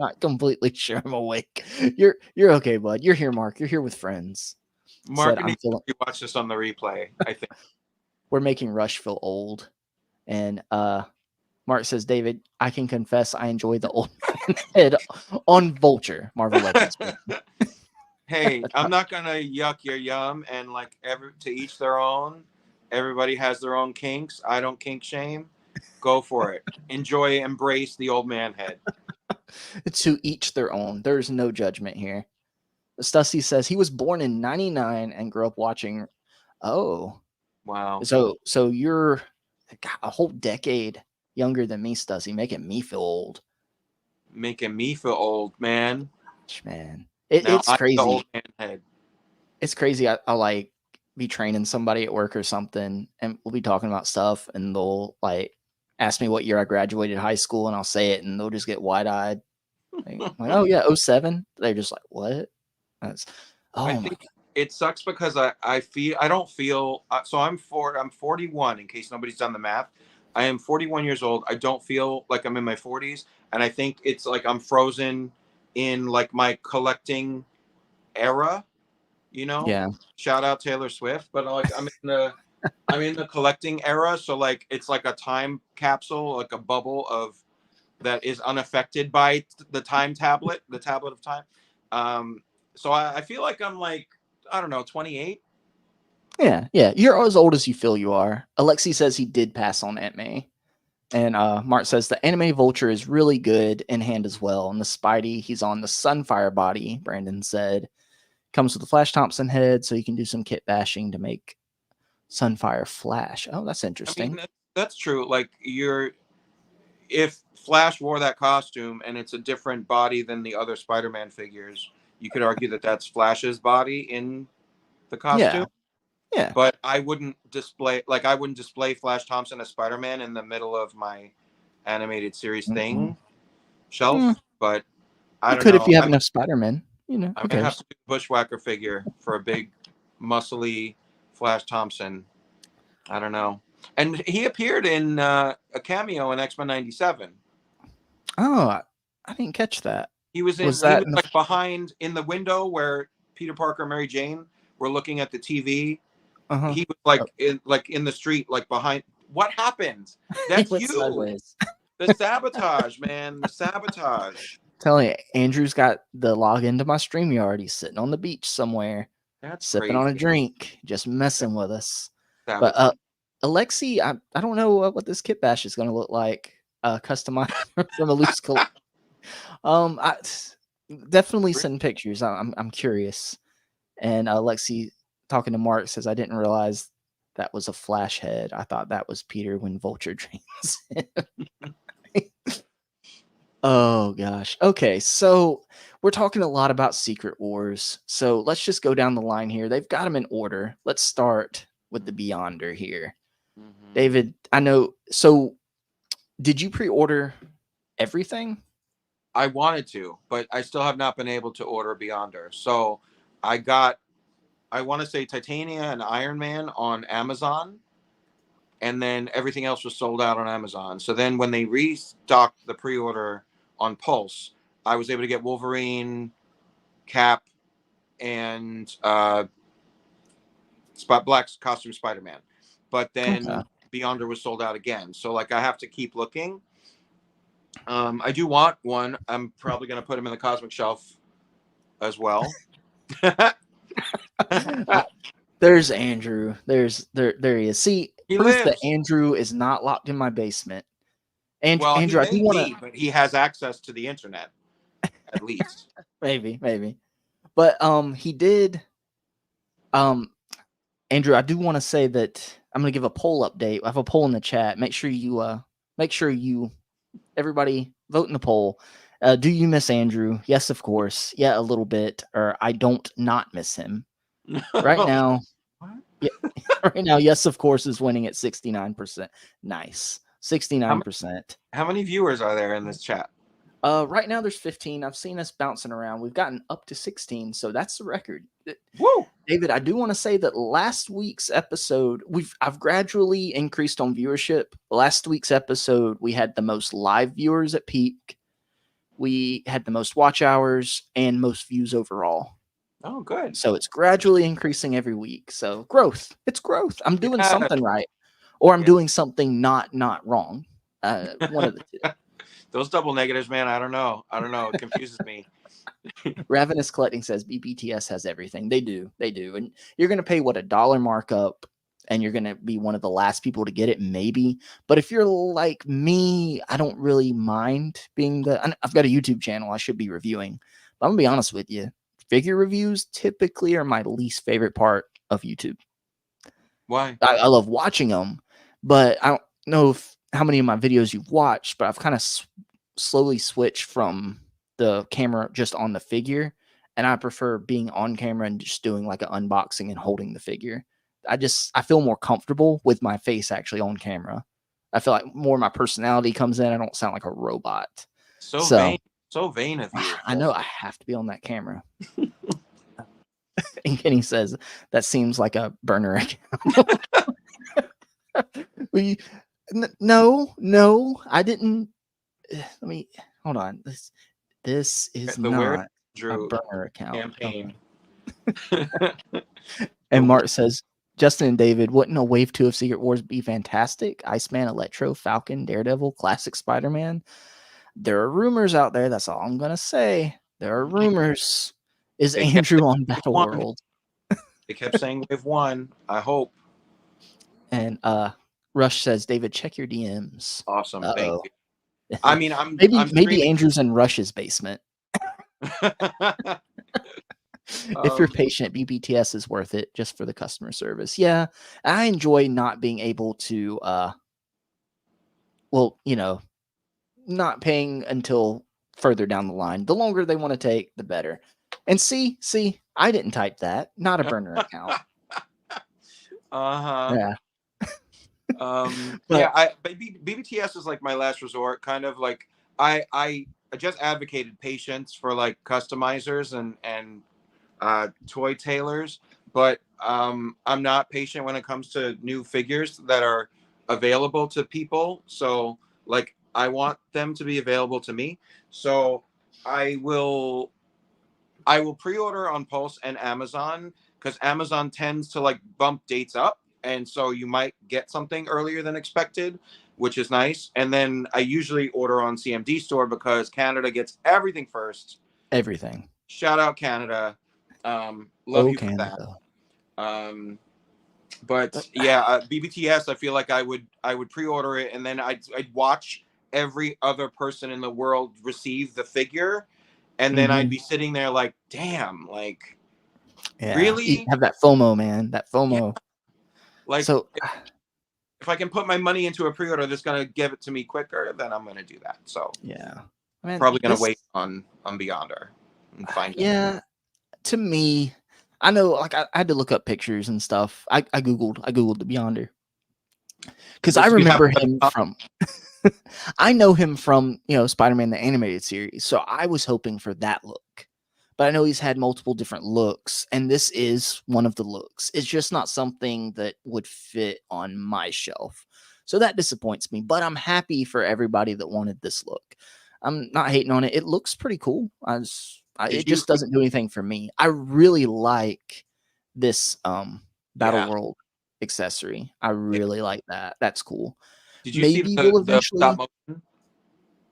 not completely sure I'm awake. You're okay, bud. You're here, Mark. You're here with friends. Said Mark I'm needs feeling. to watch this on the replay, I think. We're making Rush feel old, and Mark says, David, I can confess I enjoy the old man head on Vulture, Marvel Legends. Hey, I'm not gonna yuck your yum and like every to each their own. Everybody has their own kinks. I don't kink shame. Go for it. Enjoy, embrace the old man head. To each their own. There's no judgment here. Stussy says he was born in 99 and grew up watching. Oh, Wow. so you're a whole decade younger than me, Stussy, making me feel old. Making me feel old, man. Man, Now it's I'm the old crazy. man head. It's crazy. I like be training somebody at work or something, and we'll be talking about stuff, and they'll like ask me what year I graduated high school, and I'll say it, and they'll just get wide eyed. Like, oh yeah, '07. They're just like, what? That's I oh my think it sucks because I don't feel so I'm 41 in case nobody's done the math. I am 41 years old. I don't feel like I'm in my 40s, and I think it's like I'm frozen in like my collecting era, you know. yeah. Shout out Taylor Swift, but like I'm in the collecting era, so like it's like a time capsule, like a bubble of that is unaffected by the tablet of time. Um, so I feel like I'm like I don't know, 28. Yeah. You're as old as you feel you are. Alexi says he did pass on Aunt May. And Mark says the anime Vulture is really good in hand as well. And the Spidey, he's on the Sunfire body, Brandon said. Comes with a Flash Thompson head, so you can do some kit bashing to make Sunfire flash. Oh, that's I mean interesting. that's true. Like if Flash wore that costume and it's a different body than the other Spider-Man figures, you could argue that that's Flash's body in the costume. Yeah, yeah. But I wouldn't display Flash Thompson as Spider-Man in the middle of my animated series Mm-mm. thing shelf. But I You don't could if know. you have enough Spider-Man. I Who might have cares? to do a Bushwhacker figure for a big, muscly Flash Thompson. I don't know. And he appeared in a cameo in X-Men '97. Oh, I didn't catch that. He was Was in. He that was in the? like behind in the window where Peter Parker and Mary Jane were looking at the TV. Uh-huh. He was Oh, like in the street, like behind. What happened? he That's went you. sideways. The sabotage, man. The sabotage. Telling you, Andrew's got the login to my StreamYard. He's sitting on the beach somewhere, That's sipping on a crazy. drink, just messing with us. But Sabotage. Alexi, I don't know what this kit bash is going to look like. Customized from a loose collection. I definitely send pictures. I'm curious. And Lexi talking to Mark says, I didn't realize that was a flash head. I thought that was Peter when Vulture drains him. Oh gosh. Okay, so we're talking a lot about Secret Wars. So let's just go down the line here. They've got them in order. Let's start with the Beyonder here. Mhm. David, I know. So did you pre-order everything? I wanted to, but I still have not been able to order Beyonder. So I got, I want to say Titania and Iron Man on Amazon, and then everything else was sold out on Amazon. So then when they restocked the pre-order on Pulse, I was able to get Wolverine, Cap, and Black's costume Spider-Man. But Okay. then Beyonder was sold out again. So like I have to keep looking. I do want one. I'm probably going to put him in the Cosmic Shelf as well. There's Andrew. There he is. See, He proof that lives. Andrew is not locked in my basement. And Well, he Andrew, I do may want to be, but he has access to the internet at least. maybe. But he did um Andrew, I do want to say that I'm going to give a poll update. I have a poll in the chat. Make sure you everybody vote in the poll. Do you miss Andrew? Yes, of course. Yeah, a little bit. Or I don't not miss him. Right now, What? yeah, right now, yes, of course, is winning at 69%. Nice. How, many, 69%. how many viewers are there in this chat? Right now there's 15. I've seen us bouncing around. We've gotten up to 16, so that's the record. Woo! David, I do want to say that last week's episode, I've gradually increased on viewership. Last week's episode, we had the most live viewers at peak. We had the most watch hours and most views overall. Oh, good. So it's gradually increasing every week. So growth. It's growth. I'm doing Yeah. something right, or I'm Yeah. doing something not wrong. One of the two. Those double negatives, man. I don't know. It confuses me. Ravenous Collecting says BBTS has everything. They do. And you're going to pay what, $1 markup, and you're going to be one of the last people to get it, maybe. But if you're like me, I don't really mind being I've got a YouTube channel I should be reviewing. But I'm going to be honest with you. Figure reviews typically are my least favorite part of YouTube. Why? I love watching them, but I don't know how many of my videos you've watched, but I've kind of slowly switched from the camera just on the figure, and I prefer being on camera and just doing like an unboxing and holding the figure. I feel more comfortable with my face actually on camera. I feel like more of my personality comes in. I don't sound like a robot. So So vain. So vain of you. I know I have to be on that camera. And Kenny says that seems like a burner account. No, I didn't. Let me hold on. This is The Where not a Drew burner account. campaign. Okay. And Mark says, Justin and David, wouldn't a wave 2 of Secret Wars be fantastic? Iceman, Electro, Falcon, Daredevil, Classic Spider-Man. There are rumors out there. That's all I'm gonna say. There are rumors. Is They kept Andrew saying on wave Battle one. World? They kept saying wave one. I hope. And Rush says, David, check your DMs. Awesome. Thank Uh-oh. you. I mean, I'm maybe streaming. Andrew's in Rush's basement. If you're patient, BBTS is worth it just for the customer service. Yeah, I enjoy not being able to, not paying until further down the line. The longer they want to take, the better. And see, I didn't type that. Not a burner account. Uh-huh. Yeah. Yeah, But BBTS is like my last resort. Kind of like I just advocated patience for like customizers and toy tailors, but I'm not patient when it comes to new figures that are available to people. So like I want them to be available to me. So I will I will pre-order on Pulse and Amazon because Amazon tends to like bump dates up, and so you might get something earlier than expected, which is nice. And then I usually order on CMD Store because Canada gets everything first. everything. Shout out Canada, love Oh, you for that. Canada. Um, but But yeah, BBTS, I feel like I would pre-order it, and then I'd watch every other person in the world receive the figure, and then I'd mhm. be sitting there like, damn, like Yeah, you really? have that FOMO, man. That Yeah. FOMO. Like So if I can put my money into a pre-order that's gonna give it to me quicker, then I'm gonna do that. So yeah, I mean probably gonna this. wait on Beyonder and find out. Yeah, to me, I know. Like I had to look up pictures and stuff. I googled the Beyonder because I Does he have remember the him from. I know him from Spider-Man the animated series, so I was hoping for that look. But I know he's had multiple different looks, and this is one of the looks. It's just not something that would fit on my shelf. So that disappoints me, but I'm happy for everybody that wanted this look. I'm not hating on it. It looks pretty cool. did It you just doesn't do anything for me. I really like this Battle yeah. World accessory. I Yeah. really like that. That's cool. Did you see Maybe we'll the stop eventually. motion?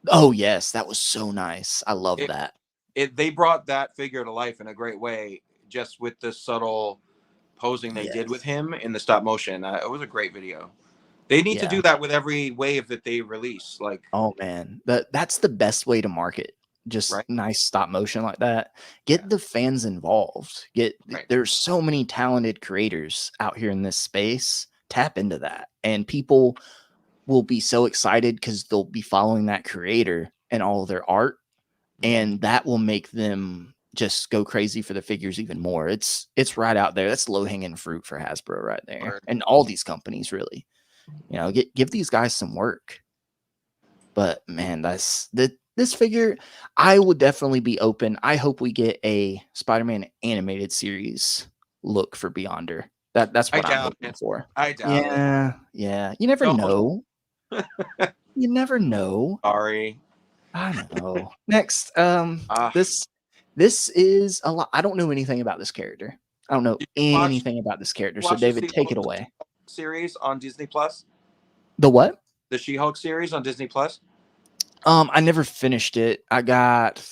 Oh yes, that was so nice. I love It that. they brought that figure to life in a great way, just with the subtle posing they did with Yes. him in the stop motion. It was a great video. They need to Yeah. do that with every wave that they release. Like, Oh man, that's the best way to market. Just right? nice stop motion like that. Yeah, Get the fans involved. right. There's so many talented creators out here in this space. Tap into that, and people will be so excited because they'll be following that creator and all of their art, Hmm. and that will make them just go crazy for the figures even more. It's right out there. That's low hanging fruit for Hasbro right there, Word. and all these companies really. Give these guys some work. But man, this figure. I would definitely be open. I hope we get a Spider-Man animated series look for Beyonder. That's I what I'm doubt hoping it. for. I doubt it. Yeah, yeah. You never Don't. know. You never know. Sorry. I know. Next, Uh, this is a lot. I don't know anything about this character. I don't know did you anything about this character. So watch the David, take it She-Hulk away. series on Disney Plus? The what? The She-Hulk series on Disney Plus? I never finished it. I got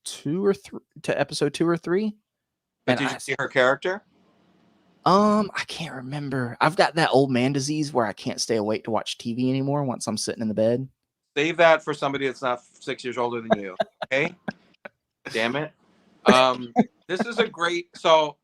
two or three to episode 2 or 3, But and did you see her character? I can't remember. I've got that old man disease where I can't stay awake to watch TV anymore once I'm sitting in the bed. Save that for somebody that's not 6 years older than you. Okay? Damn it. This is a great. So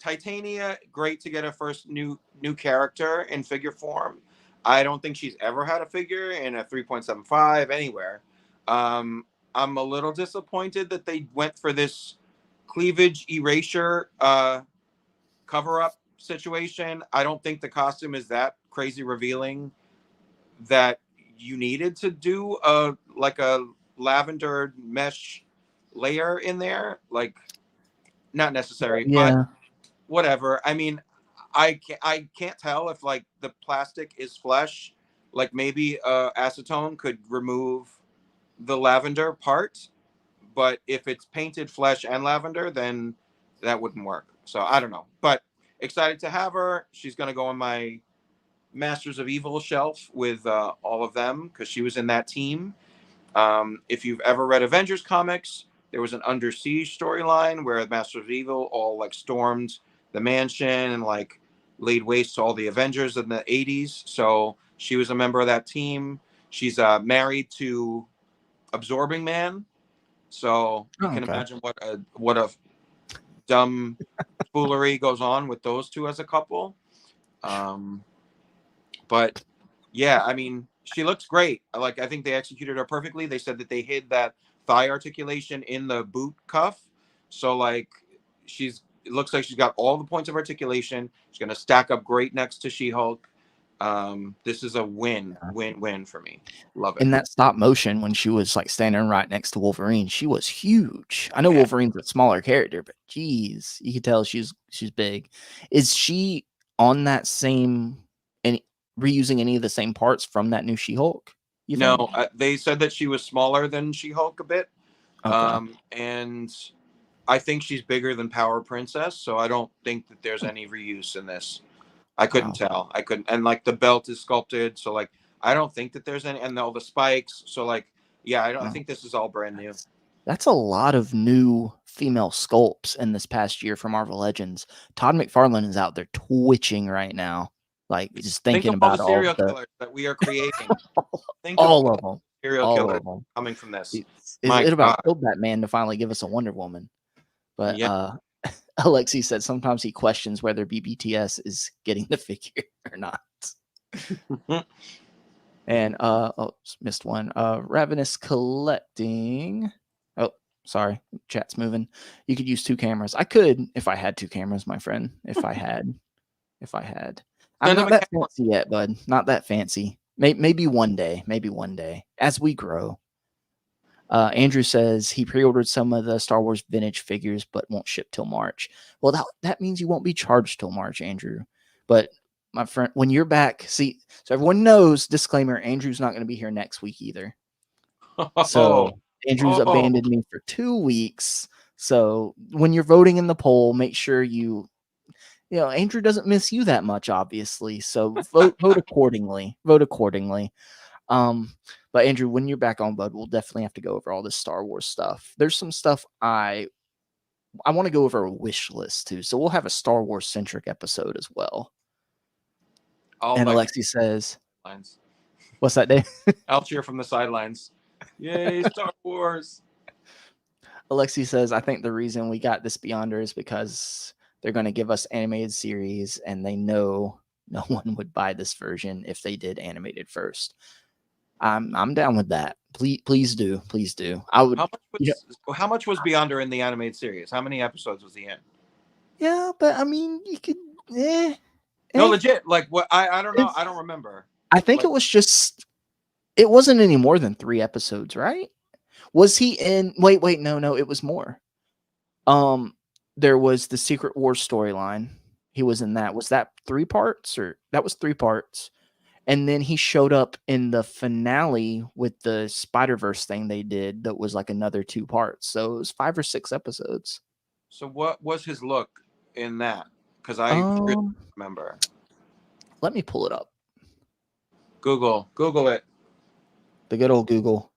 Titania, great to get a first new character in figure form. I don't think she's ever had a figure in a 3.75 anywhere. Um, I'm a little disappointed that they went for this cleavage erasure cover up situation. I don't think the costume is that crazy revealing that you needed to do a lavender mesh layer in there. Like, not necessary, but Yeah. whatever. I mean, I can't tell if like the plastic is flesh. Like maybe acetone could remove the lavender part, but if it's painted flesh and lavender, then that wouldn't work. So I don't know, but excited to have her. She's gonna go on my Masters of Evil shelf with all of them because she was in that team. If you've ever read Avengers comics, there was an Under Siege storyline where the Masters of Evil all like stormed the mansion and like laid waste to all the Avengers in the 80s. So she was a member of that team. She's married to Absorbing Man. So you Oh, can okay. imagine what a dumb foolery goes on with those two as a couple. Um, but yeah, I mean, she looks great. Like, I think they executed her perfectly. They said that they hid that thigh articulation in the boot cuff, So like it looks like she's got all the points of articulation. She's gonna stack up great next to She-Hulk. This is a win for me. Love it. In that stop motion when she was like standing right next to Wolverine, she was huge. I know Yeah. Wolverine's a smaller character, but geez, you could tell she's big. Is she on that same any reusing any of the same parts from that new She-Hulk? You No, think? they said that she was smaller than She-Hulk a bit, Okay. and I think she's bigger than Power Princess. So I don't think that there's any reuse in this. I couldn't Wow. tell. I couldn't, and like the belt is sculpted, so like I don't think that there's any, and all the spikes. So like, yeah, I don't. I No. think this is all brand new. That's a lot of new female sculpts in this past year for Marvel Legends. Todd McFarlane is out there twitching right now, like just Think thinking of all the about all serial the killers that we are creating. Think of all all of the them, serial all killers of them. coming from this. It My about God. killed that man to finally give us a Wonder Woman. But Yeah. Alexi said sometimes he questions whether BBTS is getting the figure or not. And missed one. Ravenous collecting. Oh, sorry, chat's moving. You could use two cameras. I could if I had two cameras, my friend. If I had. I'm Send him not a that camera. fancy yet, bud. Not that fancy. Maybe one day. Maybe one day as we grow. Andrew says he pre-ordered some of the Star Wars vintage figures, but won't ship till March. Well, that means you won't be charged till March, Andrew. But my friend, when you're back, see, so everyone knows. Disclaimer: Andrew's not going to be here next week either. Oh, So Andrew's oh. abandoned me for 2 weeks. So when you're voting in the poll, make sure Andrew doesn't miss you that much, obviously. So vote accordingly. Vote accordingly. But Andrew, when you're back on, bud, we'll definitely have to go over all this Star Wars stuff. There's some stuff I want to go over a wish list too. So we'll have a Star Wars centric episode as well. I'll And like Alexi says, lines. "What's that, Dave?" I'll cheer from the sidelines. Yay, Star Wars. Alexi says, "I think the reason we got this Beyonder is because they're going to give us animated series, and they know no one would buy this version if they did animated first." I'm down with that. Please do. I would. How much was Beyonder in the animated series? How many episodes was he in? Yeah, but I mean, you could. No, legit. Like what? I don't know. It's, I don't remember. I think Like, it was just. It wasn't any more than 3 episodes, right? Was he in? Wait, no, it was more. There was the Secret Wars storyline. He was in that. Was that 3 parts or that was 3 parts? And then he showed up in the finale with the Spider-Verse thing they did that was like another 2 parts. So it was 5 or 6 episodes. so what was his look in that? Because I really Um, remember. Let me pull it up. Google it. The good old Google.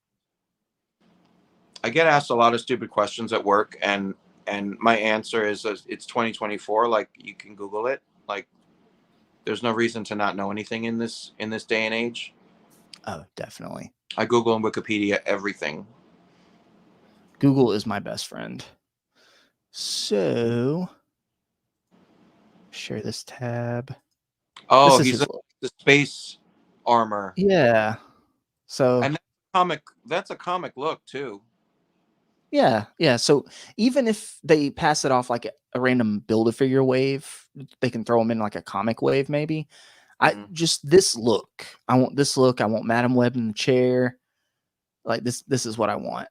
I get asked a lot of stupid questions at work, and my answer is it's 2024. Like you can Google it. Like there's no reason to not know anything in this day and age. Oh, definitely. I Google and Wikipedia everything. Google is my best friend. So, share this tab. Oh, This is he's his in look. the space armor. Yeah. So, And that's a comic look too. yeah. So even if they pass it off like a random Build-A-Figure wave, they can throw them in like a comic wave maybe. I Mhm. just this look. I want this look. I want Madam Web in the chair. Like this is what I want.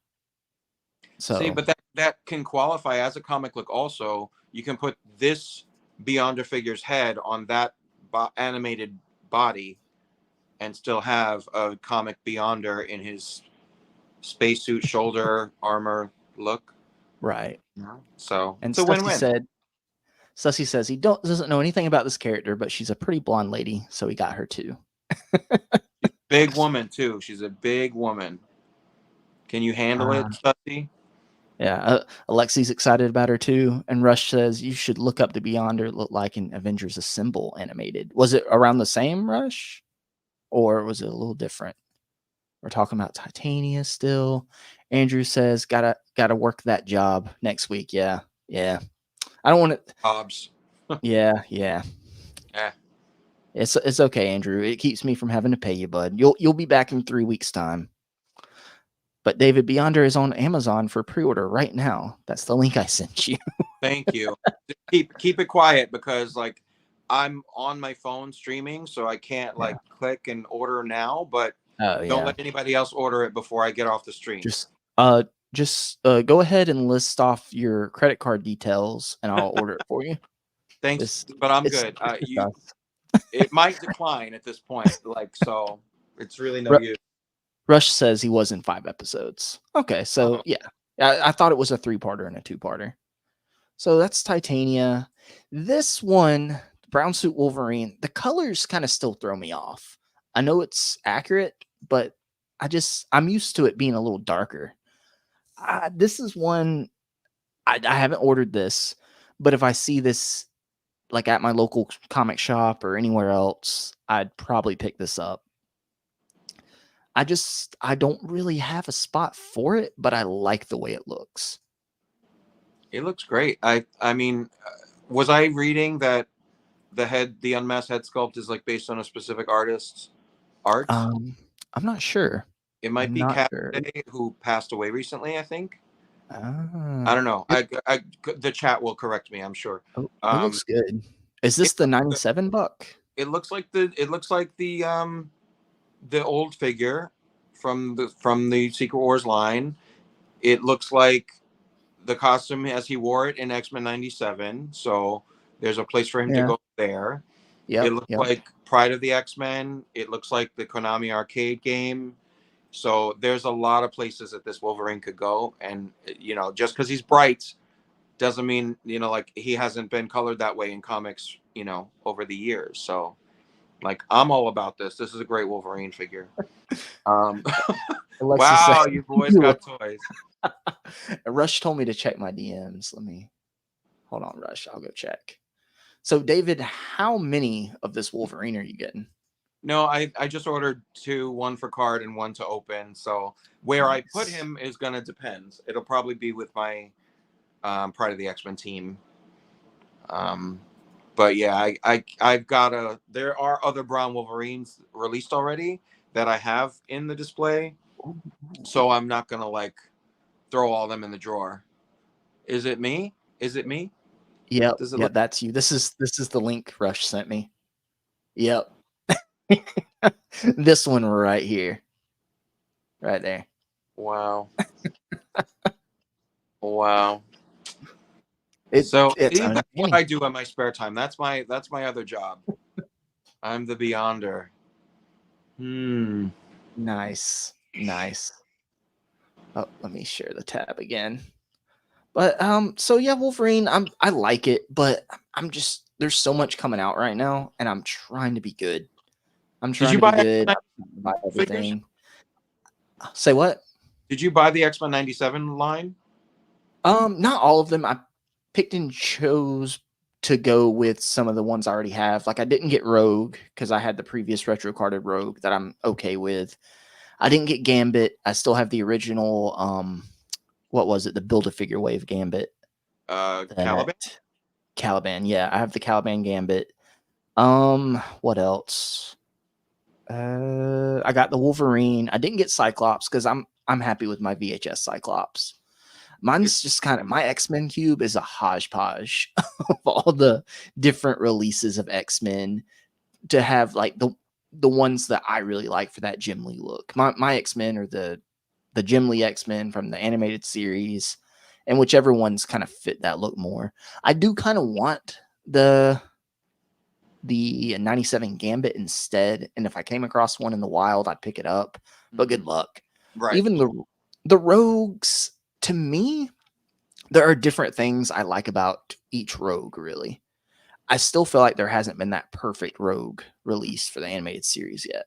See, So, but that can qualify as a comic look also. You can put this Beyonder figure's head on that animated body and still have a comic Beyonder in his spacesuit shoulder armor look. right. So And it's a win-win. Sussy says he doesn't know anything about this character, but she's a pretty blonde lady, so he got her too. Big woman too. She's a big woman. Can you handle it, Sussy? Yeah, Alexi's excited about her too. And Rush says you should look up the Beyonder look like in Avengers Assemble animated. Was it around the same, Rush? Or was it a little different? We're talking about Titania still. Andrew says gotta work that job next week. Yeah. I don't want to. Hobbs. Yeah. Yeah. It's okay, Andrew. It keeps me from having to pay you, bud. You'll be back in 3 weeks' time. But David Beyonder is on Amazon for pre-order right now. That's the link I sent you. Thank you. Just keep it quiet because like I'm on my phone streaming, so I can't Yeah. like click and order now. But Oh don't yeah. let anybody else order it before I get off the stream. Just uh just go ahead and list off your credit card details and I'll order it for you. Thanks, This but I'm it's good. it's just us. It might decline at this point. Like so, it's really no Ru- use. Rush says he was in 5 episodes. Okay, so Oh, yeah. I thought it was a 3-parter and a 2-parter. So that's Titania. This one, Brown Suit Wolverine, the colors kind of still throw me off. I know it's accurate, but I'm used to it being a little darker. This is one I haven't ordered this, but if I see this like at my local comic shop or anywhere else, I'd probably pick this up. I don't really have a spot for it, but I like the way it looks. it looks great. I mean, was I reading that the unmasked head sculpt is like based on a specific artist's art? Um, I'm not sure. It might I'm be not sure. Cassidy, who passed away recently. I think. I Ah, don't know. it, The chat will correct me. I'm sure. oh, it Um, looks good. Is it this the looks good. 97 buck? It looks like the old figure from the Secret Wars line. It looks like the costume as he wore it in X-Men 97. So there's a place for him to Yeah. go there. It Yep. looks Yep. like Pride of the X-Men. It looks like the Konami arcade game. So there's a lot of places that this Wolverine could go. And, just because he's bright doesn't mean, like he hasn't been colored that way in comics, over the years. So, like, I'm all about this. This is a great Wolverine figure. Um, Alexa said, wow, you boys you got toys. Rush told me to check my DMs. Let me hold on, Rush. I'll go check. So, David, how many of this Wolverine are you getting? No, I just ordered two, one for card and one to open. So where I put Nice. him is gonna depend. It'll probably be with my Pride of the X-Men team. Um, but yeah, I've got a. There are other Brown Wolverines released already that I have in the display, so I'm not gonna like throw all them in the drawer. Is it me? Is it me? Yep. Does it Yeah, look? that's you. This is the link Rush sent me. Yep. This one right here. Right there. Wow, wow. It So it's see, that's what uncanny. I do in my spare time. That's my other job. I'm the Beyonder. Hmm. Nice. Nice. Oh, let me share the tab again. But so yeah, Wolverine, I like it, but I'm just there's so much coming out right now, and I'm trying to be good. I'm Did trying you to be buy good. X-Men I'm trying to buy figures? everything. Say what? Did you buy the X-Men 97 line? Not all of them. I picked and chose to go with some of the ones I already have. Like I didn't get Rogue because I had the previous retro carded Rogue that I'm okay with. I didn't get Gambit. I still have the original. What was it? The Build a Figure Wave Gambit. Caliban? That Caliban. Yeah, I have the Caliban Gambit. What else? I got the Wolverine. I didn't get Cyclops because I'm happy with my VHS Cyclops. Mine's just kind of my X-Men cube is a hodgepodge of all the different releases of X-Men to have like the ones that I really like for that Jim Lee look. My X-Men are the Jim Lee X-Men from the animated series, and whichever ones kind of fit that look more. I do kind of want the 97 Gambit instead, and if I came across one in the wild, I'd pick it up. But good luck. Right. Even the rogues, to me, there are different things I like about each rogue, really. I still feel like there hasn't been that perfect rogue released for the animated series yet.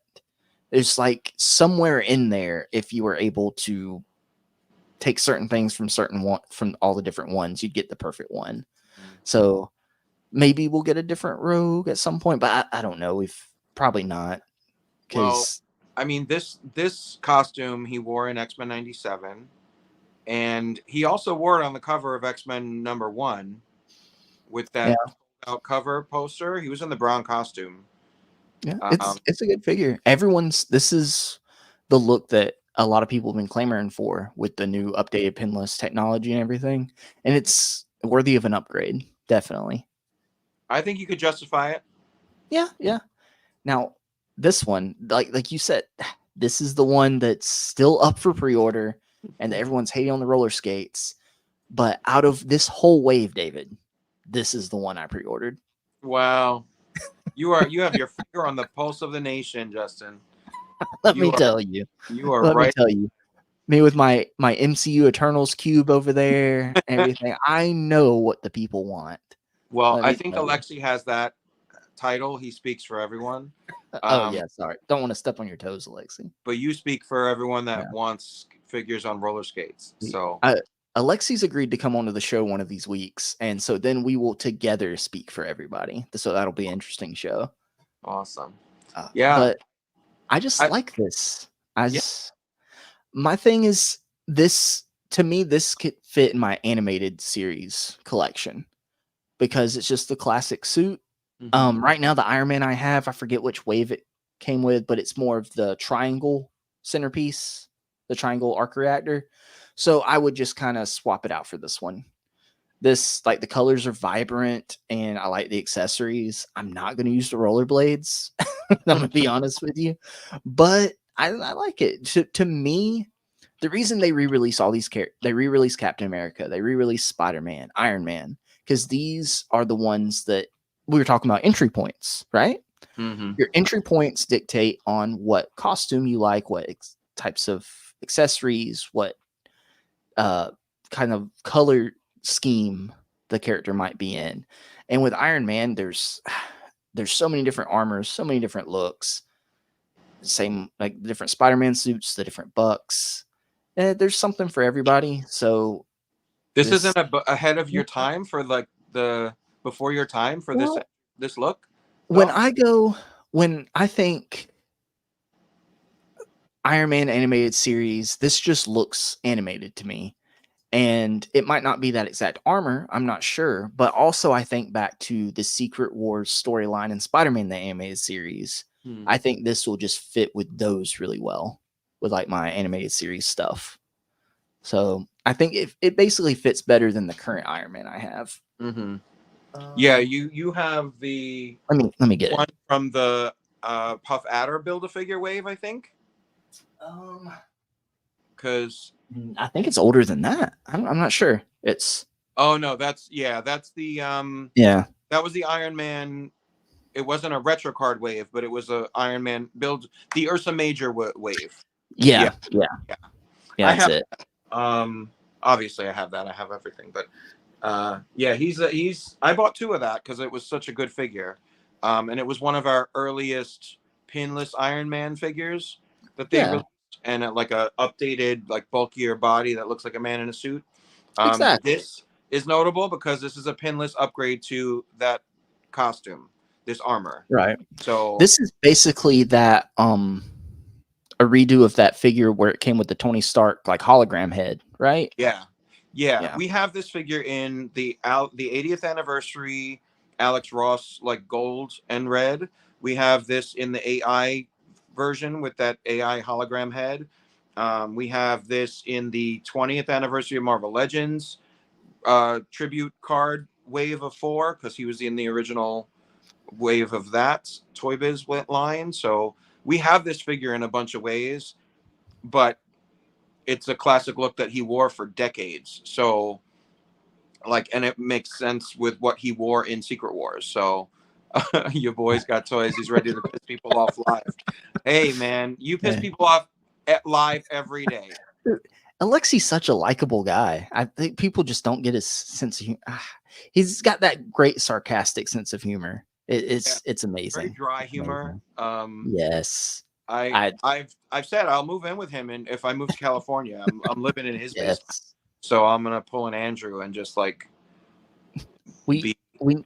There's like somewhere in there, if you were able to take certain things from all the different ones, you'd get the perfect one. So maybe we'll get a different rogue at some point, but I don't know. We've probably not Well, because I mean this costume he wore in X-Men 97, and he also wore it on the cover of X-Men #1 with yeah, that out cover poster. He was in the brown costume. yeah, Um, it's a good figure. This is the look that a lot of people have been clamoring for with the new updated pinless technology and everything, and it's worthy of an upgrade, definitely. I think you could justify it. Yeah, yeah. Now, this one, like you said, this is the one that's still up for pre-order, and everyone's hating on the roller skates. But out of this whole wave, David, this is the one I pre-ordered. Wow. You have your finger on the pulse of the nation, Justin. Let You me are tell you. you are Let me right. tell you. Me with my MCU Eternals cube over there, everything. I know what the people want. Well, Let I me think tell you. Alexi has that title. He speaks for everyone. Oh Um, yeah, sorry. Don't want to step on your toes, Alexi. but you speak for everyone that Yeah. wants figures on roller skates. So I, Alexi's agreed to come onto the show one of these weeks, and so then we will together speak for everybody. So that'll be an interesting show. awesome. Yeah. But I just I like this. I yeah. just my thing is this to me. This could fit in my animated series collection because it's just the classic suit. Hmm. Right now the Iron Man I have, I forget which wave it came with, but it's more of the triangle centerpiece, the triangle arc reactor. So I would just kind of swap it out for this one. This like the colors are vibrant and I like the accessories. I'm not going to use the rollerblades. I'm going to be honest with you, but I like it. To me, the reason they re-release all these they re-release Captain America, they re-release Spider-Man, Iron Man, because these are the ones that we were talking about entry points, right? Hmm. Your entry points dictate on what costume you like, what types of accessories, what uh, kind of color scheme the character might be in. And with Iron Man, there's so many different armors, so many different looks. Same like the different Spider-Man suits, the different bucks. There's something for everybody. So This this, isn't ahead of your time for like the before your time for well, this look when though. I go, when I think Iron Man animated series, this just looks animated to me. And it might not be that exact armor, I'm not sure. But also, I think back to the Secret Wars storyline in Spider Man, the animated series. Hmm. I think this will just fit with those really well, with like my animated series stuff. So I think it basically fits better than the current Iron Man I have. Hmm. Yeah, Um, you have the let me get one it. from the Puff Adder build a figure wave, I think, Um, because I think it's older than that. I'm not sure. It's oh no, that's the yeah, that was the Iron Man. It wasn't a retro card wave, but it was a Iron Man build, the Ursa Major wave. Yeah, yeah, yeah, yeah. yeah. I That's have it. obviously I have that. I have everything, but yeah, he's I bought two of that because it was such a good figure. And it was one of our earliest pinless Iron Man figures that they Yeah, released, and like a updated, like bulkier body that looks like a man in a suit. exactly. This is notable because this is a pinless upgrade to that costume, this armor. Right. So This is basically that a redo of that figure where it came with the Tony Stark like hologram head, right? yeah, yeah, Yeah. we have this figure in the 80th anniversary Alex Ross like gold and red. We have this in the AI version with that AI hologram head. We have this in the 20th anniversary of Marvel Legends tribute card wave of four because he was in the original wave of that Toy Biz line. So we have this figure in a bunch of ways, but it's a classic look that he wore for decades. So like, and it makes sense with what he wore in Secret Wars. So your boy's got toys. He's ready to piss people off live. Hey man, you piss Yeah. people off at live every day. Alexi's such a likable guy. I think people just don't get his sense of humor. He's got that great sarcastic sense of humor. Yeah, It's very amazing. dry It's humor. amazing. Yes. I I I've said I'll move in with him, and if I move to California, I'm living in his basement. yes. So I'm gonna pull an Andrew and just like We be. we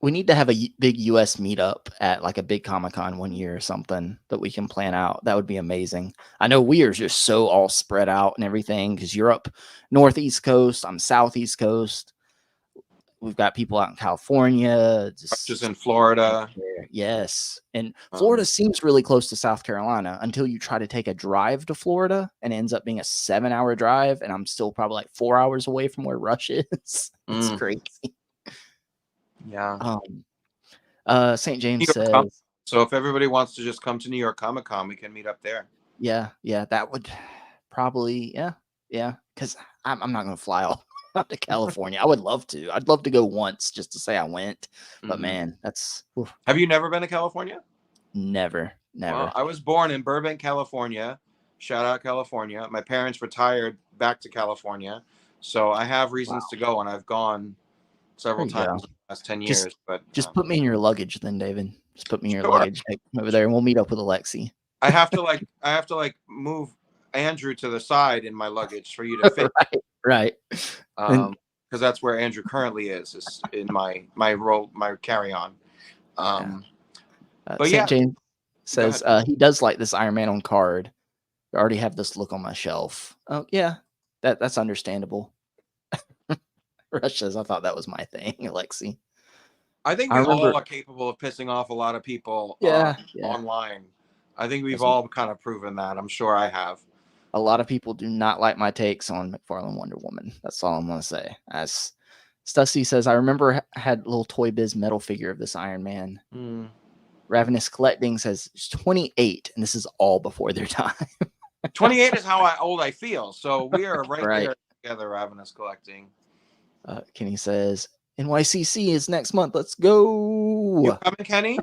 we need to have a big US meetup at like a big Comic-Con one year or something that we can plan out. That would be amazing. I know we are just so all spread out and everything because you're up northeast coast, I'm southeast coast. we've got people out in California, Just just in Florida. yes. And Um, Florida seems really close to South Carolina until you try to take a drive to Florida, and it ends up being a 7-hour drive, and I'm still probably like 4 hours away from where Rush is. It's mm, crazy. yeah. St. New James York Comic. says, So if everybody wants to just come to New York Comic Con, we can meet up there. yeah, that would probably, yeah, because I'm not going to fly all out to California. I would love to. I'd love to go once just to say I went, but Mhm. man, that's Have you never been to California? never. Well, I was born in Burbank, California. Shout out California. My parents retired back to California, so I have Wow, reasons to go, and I've gone there several you times go. in the last 10 Just years. But just put me in your luggage then, David. Just put me in your sure, luggage. Take me over there, and we'll meet up with Alexi. I have to move Andrew to the side in my luggage for you to fit, Right. And because that's where Andrew currently is in my role, my carry on. yeah. But St. yeah, James go says ahead. he does like this Iron Man on card. I already have this look on my shelf. Oh yeah, that's understandable. Rush says I thought that was my thing, Alexi. I think I we remember. all are capable of pissing off a lot of people Yeah. online. I think we've Yes, all kind of proven that. I'm sure I have. a lot of people do not like my takes on McFarlane Wonder Woman. That's all I'm gonna say. As Stussy says, I remember I had a little Toy Biz metal figure of this Iron Man. Mm. Ravenous Collecting says it's 28, and this is all before their time. 28 is how old I feel. So we are right Right. there together, Ravenous Collecting. Kenny says NYCC is next month. Let's go. You coming, Kenny?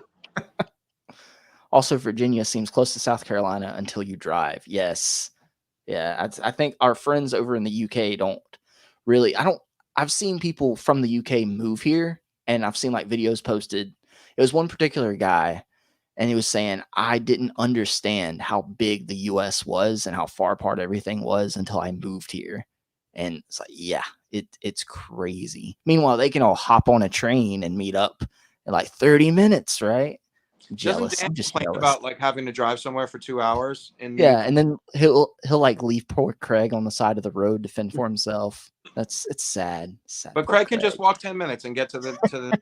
Also, Virginia seems close to South Carolina until you drive. Yes. Yeah. I think our friends over in the UK don't really. I've seen people from the UK move here, and I've seen like videos posted. It was one particular guy, and he was saying, I didn't understand how big the US was and how far apart everything was until I moved here. And it's like, yeah, it's crazy. Meanwhile, they can all hop on a train and meet up in like 30 minutes, right? I'm Doesn't jealous. Dan I'm just complain jealous. about like having to drive somewhere for 2 hours in the Yeah, UK? and then he'll like leave poor Craig on the side of the road to fend for himself. It's sad. Sad But poor Craig can Craig. just walk 10 minutes and get to the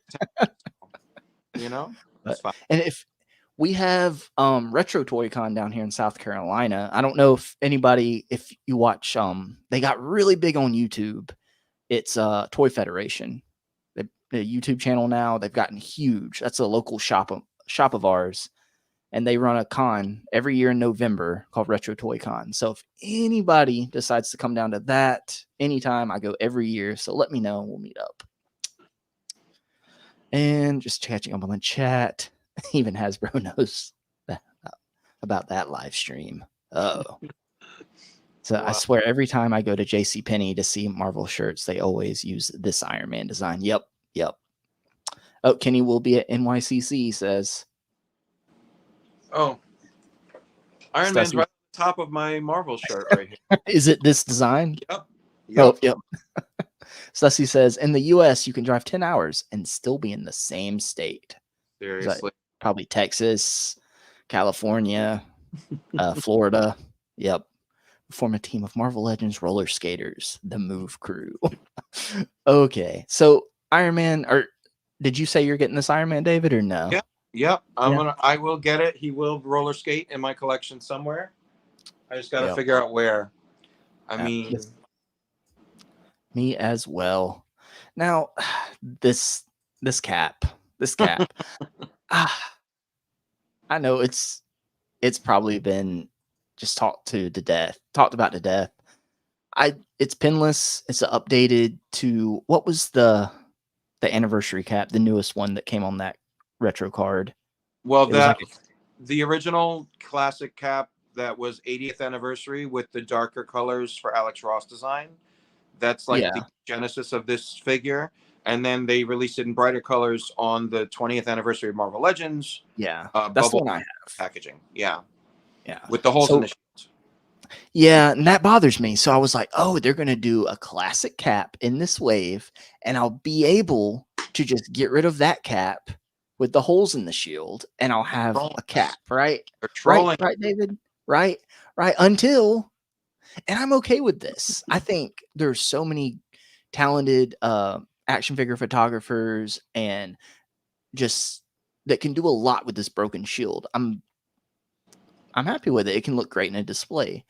you know? But It's fine. and if we have Retro Toy Con down here in South Carolina. I don't know if you watch they got really big on YouTube. It's Toy Federation. The YouTube channel now, they've gotten huge. That's a local shop of ours. And they run a con every year in November called Retro Toy Con. So if anybody decides to come down to that anytime, I go every year. So let me know and we'll meet up. And just catching up on the chat. Even Hasbro knows that, about that live stream. Oh. So I Wow. swear every time I go to JCPenney to see Marvel shirts, they always use this Iron Man design. Yep. Oh, Kenny will be at NYCC, says. Oh, Iron Man's Stussy. right on the top of my Marvel shirt right here. Is it this design? Yep. Oh, Yep. yep. Stussy says, in the US, you can drive 10 hours and still be in the same state. Seriously. Probably Texas, California, Florida. Yep. Form a team of Marvel Legends roller skaters, the Move Crew. Okay. So, Iron Man, or did you say you're getting this Iron Man, David, or no? Yep. Yep. Yeah. I will get it. He will roller skate in my collection somewhere. I just got to Yep. figure out where. I mean, me as well. Now, this cap. Ah, I know it's probably been just talked about to death. It's pinless. It's updated to what was the anniversary cap, the newest one that came on that retro card. well, It was like the original classic cap that was 80th anniversary with the darker colors for Alex Ross design. That's like the genesis of this figure. And then they released it in brighter colors on the 20th anniversary of Marvel Legends. that's the Bubble one I have. packaging. Yeah. Yeah. With the holes in the shield. Yeah, and that bothers me. So I was like, oh, they're going to do a classic cap in this wave, and I'll be able to just get rid of that cap with the holes in the shield, and I'll have a cap, right? They're trolling. Right, David? Right. Until, and I'm okay with this. I think there's so many talented action figure photographers and just that can do a lot with this broken shield. I'm happy with it. It can look great in a display.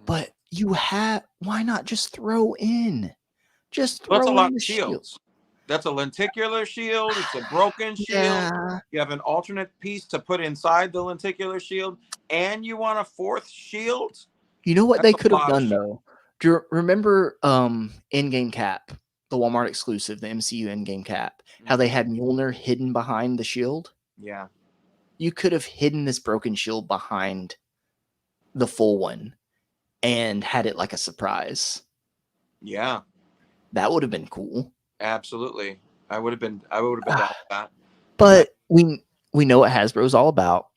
But why not just throw in? Just That's a throw lot in the of shield. shields. That's a lenticular shield. It's a broken shield. Yeah. You have an alternate piece to put inside the lenticular shield, and you want a fourth shield? You know what That's they a could have lot of done shield. though? Do you remember in-game cap, the Walmart exclusive, the MCU in-game cap, how they had Mjolnir hidden behind the shield? Yeah. You could have hidden this broken shield behind the full one and had it like a surprise. Yeah. That would have been cool. Absolutely. I would have been down with that. But we know what Hasbro's all about.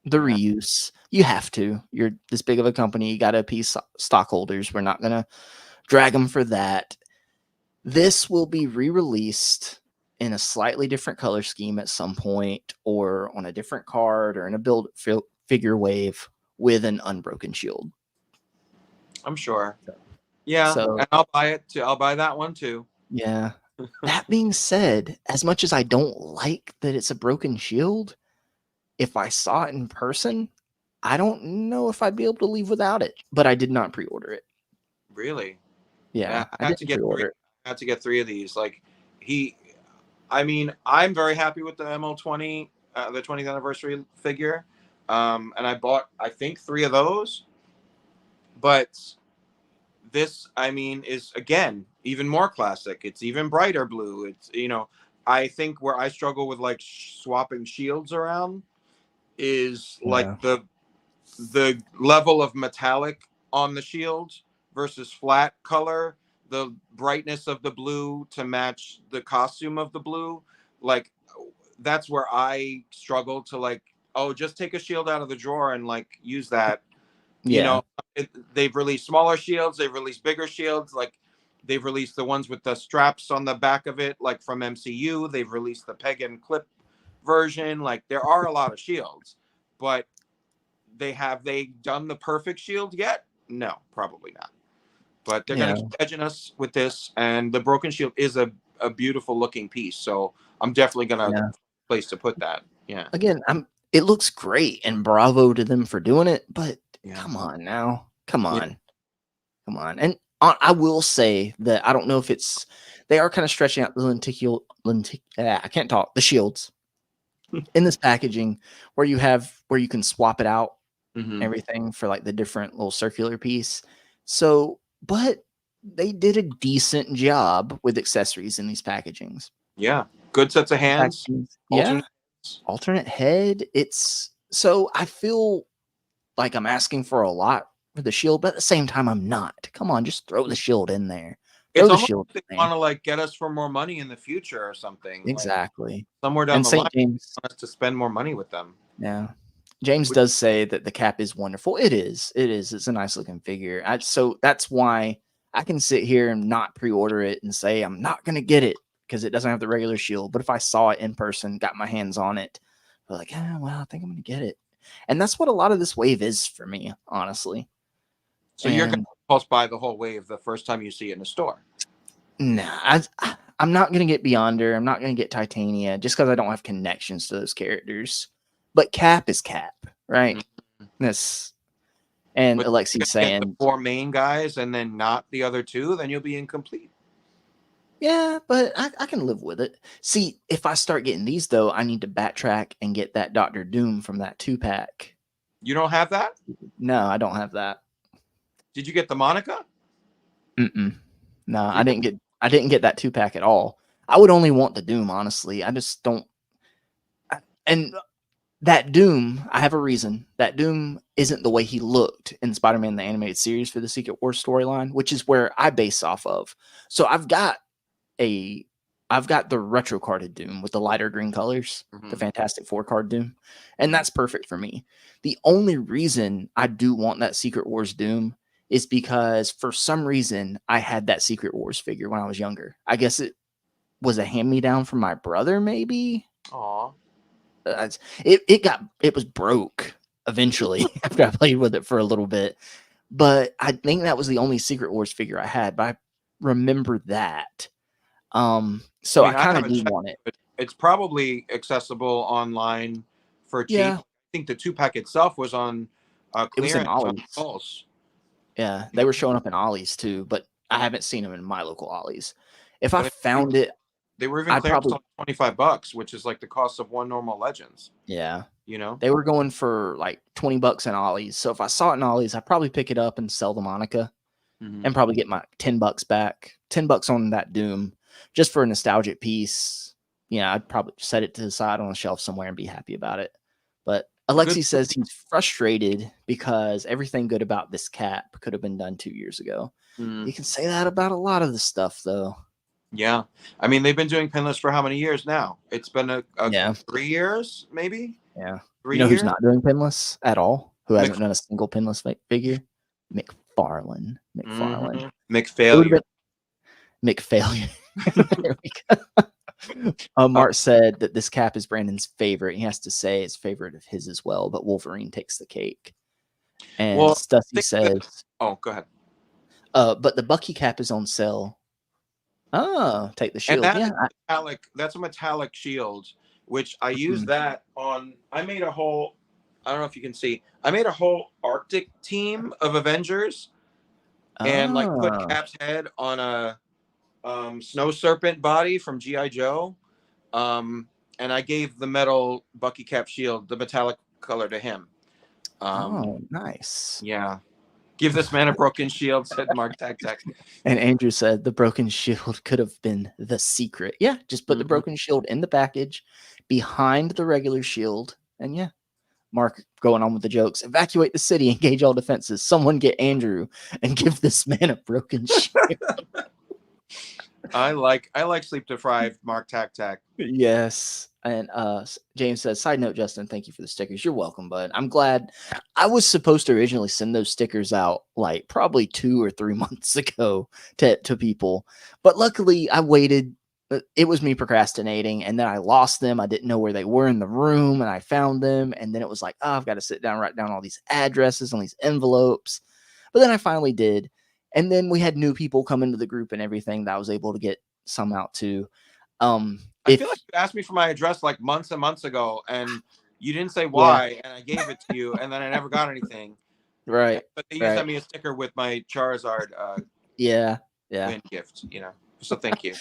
The Yeah. reuse. You have to. You're this big of a company. You got to appease stockholders. We're not going to drag them for that. This will be re-released in a slightly different color scheme at some point, or on a different card, or in a build figure wave with an unbroken shield. I'm sure. Yeah. So And I'll buy it too. I'll buy that one too. yeah. That being said, as much as I don't like that it's a broken shield, if I saw it in person, I don't know if I'd be able to leave without it. But I did not pre-order it. Really? Yeah, I I had to didn't get three. pre-order it. I had to get 3 of these. Like I mean, I'm very happy with the ML20, the 20th anniversary figure. And I bought, I think, 3 of those. But this, I mean, is again even more classic. It's even brighter blue. It's, I think where I struggle with like swapping shields around is like Yeah. the level of metallic on the shield versus flat color, the brightness of the blue to match the costume of the blue. Like that's where I struggle to like, oh, just take a shield out of the drawer and like use that. You Yeah. know, they've released smaller shields, they've released bigger shields, like they've released the ones with the straps on the back of it, like from MCU. They've released the peg and clip version. Like there are a lot of shields, but have they done the perfect shield yet? No, probably not. But they're going Yeah. to keep edging us with this, and the broken shield is a beautiful looking piece. So I'm definitely going to Yeah. place to put that. Yeah. Again, it looks great, and bravo to them for doing it, but Yeah. come on now. Come Yeah. on. Come on. And I will say that I don't know if they are kind of stretching out the I can't talk, the shields in this packaging where you can swap it out, Mm-hmm. everything for like the different little circular piece. So, but they did a decent job with accessories in these packagings. Yeah. Good sets of hands. Yeah. Alternate. Alternate head. So I feel like I'm asking for a lot for the shield, but at the same time, I'm not. Come on, just throw the shield in there. Throw It's the almost shield like in they there. want to like get us for more money in the future or something. Like Exactly. somewhere down And the line, St. James, want us to spend more money with them. yeah. James does say that the cap is wonderful. It is. It is. It's a nice looking figure. So that's why I can sit here and not pre-order it and say I'm not going to get it because it doesn't have the regular shield. But if I saw it in person, got my hands on it, I'm like, well, I think I'm going to get it. And that's what a lot of this wave is for me, honestly. So you're going to pulse buy the whole wave the first time you see it in a store. Nah, I'm not going to get Beyonder. I'm not going to get Titania just because I don't have connections to those characters. But Cap is Cap, right? Mm-hmm. And but Alexi's saying the 4 main guys and then not the other 2, then you'll be incomplete. Yeah, but I can live with it. See, if I start getting these though, I need to backtrack and get that Doctor Doom from that 2-pack. You don't have that? No, I don't have that. Did you get the Monica? No, Yeah. I didn't get that 2-pack at all. I would only want the Doom, honestly. I just don't. And that Doom, I have a reason. That Doom isn't the way he looked in Spider-Man the Animated Series for the Secret Wars storyline, which is where I base off of. So I've got the retro carded Doom with the lighter green colors, the Fantastic Four card Doom, and that's perfect for me. The only reason I do want that Secret Wars Doom is because for some reason I had that Secret Wars figure when I was younger. I guess it was a hand-me-down from my brother, maybe. Aw. It was broke eventually after I played with it for a little bit, but I think that was the only Secret Wars figure I had. But I remember that. So I I kind of haven't do checked, want it. but it's probably accessible online for cheap. Yeah, I think the 2-pack itself was on it was in clearance on Ollie's. Pulse. Yeah, You they know, were showing up in Ollie's too, but I mm. haven't seen them in my local Ollie's. If I But found it, they were even I'd clearance probably on $25, which is like the cost of one normal Legends. yeah. You know. They were going for like $20 in Ollie's. So if I saw it in Ollie's, I'd probably pick it up and sell the Monica Mm-hmm. and probably get my $10 back. $10 on that Doom just for a nostalgic piece. Yeah, I'd probably set it to the side on a shelf somewhere and be happy about it. But A good. Alexi says he's frustrated because everything good about this cap could have been done 2 years ago. Mm, You can say that about a lot of the stuff, though. yeah, I mean they've been doing pinless for how many years now? It's been a Yeah, 3 years, maybe yeah. You three know who's years. not doing pinless at all? Who Mc, hasn't done a single pinless figure? McFarlane. McFarlane. mm-hmm. It would have McFailure. been McFailure. There we go. Uh, Mart said that this cap is Brandon's favorite. He has to say it's favorite of his as well, but Wolverine takes the cake. And well, Stussy think that. says, Oh, go ahead. but the Bucky cap is on sale. Oh, take the And shield. Yeah. metallic. That's a metallic shield, which I use Mhm. that on. I made a whole. I don't know if you can see. I made a whole Arctic team of Avengers, and like put Oh, Cap's head on a snow serpent body from GI Joe. Um, and I gave the metal Bucky Cap shield, the metallic color, to him. Um, oh, nice. yeah. Give this man a broken shield, said Mark Tac Tac. And Andrew said the broken shield could have been the secret. Yeah, just put the Mm-hmm. broken shield in the package behind the regular shield. And yeah, Mark going on with the jokes. Evacuate the city, engage all defenses. Someone get Andrew and give this man a broken shield. I like sleep deprived Mark Tac Tac. Yes. And James says, side note, Justin, thank you for the stickers. You're welcome, bud. I'm glad. I was supposed to originally send those stickers out like probably 2 or 3 months ago to people. But luckily I waited. It was me procrastinating, and then I lost them. I didn't know where they were in the room, and I found them. And then it was like, oh, I've got to sit down, write down all these addresses on these envelopes. But then I finally did. And then we had new people come into the group and everything that I was able to get some out to. I feel like If you asked me for my address like months and months ago, and you didn't say yeah, why, and I gave it to you, and then I never got anything. right, But you right, sent me a sticker with my Charizard yeah, yeah. win gift, So thank you.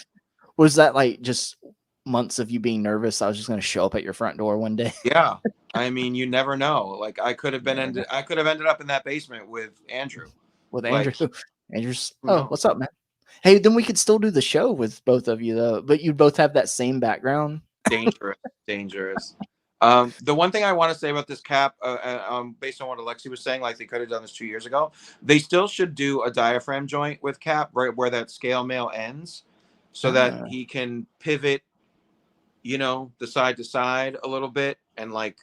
Was that like just months of you being nervous? I was just going to show up at your front door one day. Yeah, I mean, you never know. Like I could have You never know. I could have ended up in that basement with Andrew. With Andrew. Like, Andrew's. who Oh, knows? what's up, man? Hey, then we could still do the show with both of you though. But you'd both have that same background. Dangerous, dangerous. The one thing I want to say about this cap, based on what Alexi was saying, like they could have done this 2 years ago, they still should do a diaphragm joint with cap right where that scale mail ends, so that Ah, he can pivot, the side to side a little bit and like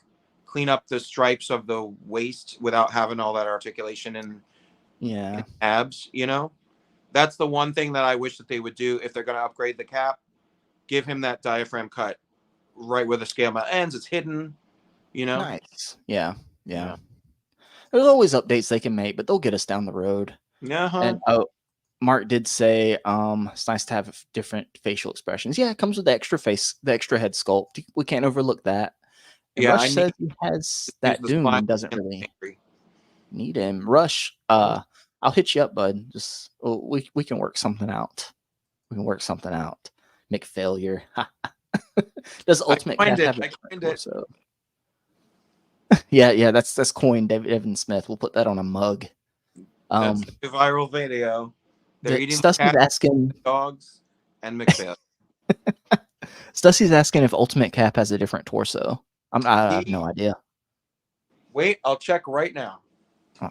clean up the stripes of the waist without having all that articulation in yeah, abs. That's the one thing that I wish that they would do if they're going to upgrade the cap. Give him that diaphragm cut right where the scale mail ends. It's hidden. You know. nice. Yeah, yeah. Yeah. There's always updates they can make, but they'll get us down the road. Yeah. Huh. And oh, Mark did say, it's nice to have different facial expressions. Yeah, it comes with the extra face, the extra head sculpt. We can't overlook that. And Yeah. I Rush need says he has to use that the Doom smile and doesn't and really the angry. need him. Rush, I'll hit you up, bud. Just we can work something out. We can work something out. McFailure. Does I Ultimate coined Cap it. have a I different coined it. torso? Yeah, that's coined David Evan Smith. We'll put that on a mug. That's Um, the viral video. They're eating the Stussy's cat, asking. dogs, and McPhail. Stussy's asking if Ultimate Cap has a different torso. I have no He idea. Wait, I'll check right now. Oh,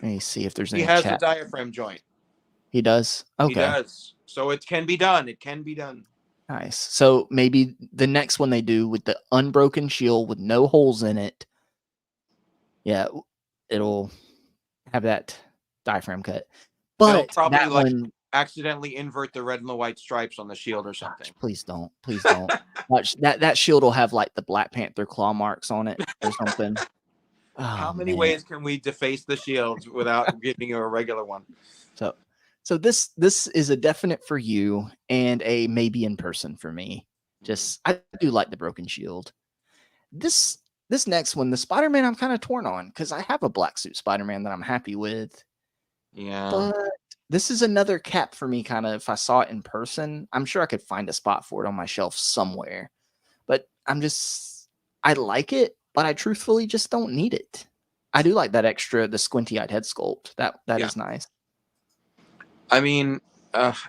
let me see if there's He any has the chat. diaphragm joint. He does. He Okay, does. So it can be done. It can be done. nice. So maybe the next one they do with the unbroken shield with no holes in it. Yeah, it'll have that diaphragm cut. They'll But probably that like one, accidentally invert the red and the white stripes on the shield or something. gosh, please don't. Please don't. Watch that shield will have like the Black Panther claw marks on it or something. How Oh many man. ways can we deface the shields without giving you a regular one? So So this is a definite for you and a maybe in person for me. Mhm. Just I do like the broken shield. This next one, the Spider-Man, I'm kind of torn on because I have a black suit Spider-Man that I'm happy with, Yeah. but this is another cap for me. Kind of, if I saw it in person, I'm sure I could find a spot for it on my shelf somewhere. But I like it, but I truthfully just don't need it. I do like that extra, the squinty-eyed head sculpt. That Yeah. is nice. I mean,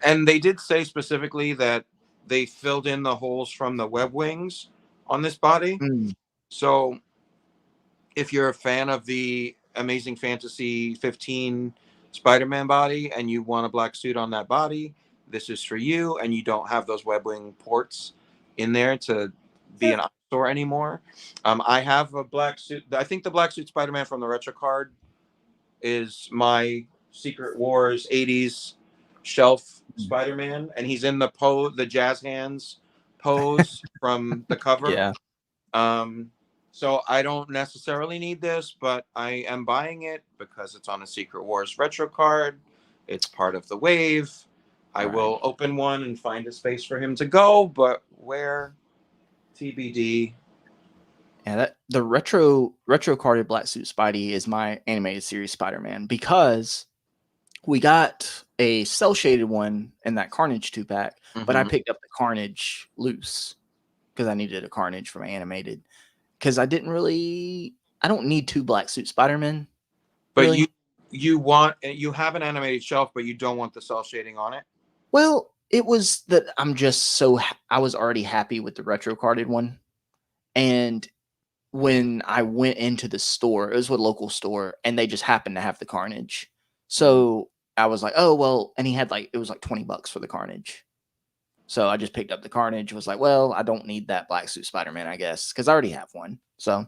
and they did say specifically that they filled in the holes from the web wings on this body. Mm, So if you're a fan of the Amazing Fantasy 15 Spider-Man body and you want a black suit on that body, this is for you. And you don't have those web wing ports in there to be yeah. an eyesore anymore. I have a black suit. I think the black suit Spider-Man from the retro card is my Secret Wars 80s shelf Mm, Spider-Man, and he's in the jazz hands pose from the cover. yeah. Um, so I don't necessarily need this, but I am buying it because it's on a Secret Wars retro card. It's part of the wave. I Right. will open one and find a space for him to go, but where TBD. Yeah, that the retro carded black suit Spidey is my animated series Spider-Man because we got a cell shaded one in that Carnage 2 pack, but I Hmm. picked up the Carnage loose because I needed a Carnage for my animated. Because I don't need two black suit Spider-Men, But you really. you have an animated shelf, but you don't want the cell shading on it. Well, it was that I was already happy with the retro carded one. And when I went into the store, it was with a local store, and they just happened to have the Carnage. Mm. So I was like, oh well, and he had it was like $20 for the Carnage. So I just picked up the Carnage, was like, well, I don't need that black suit Spider-Man, I guess, because I already have one. So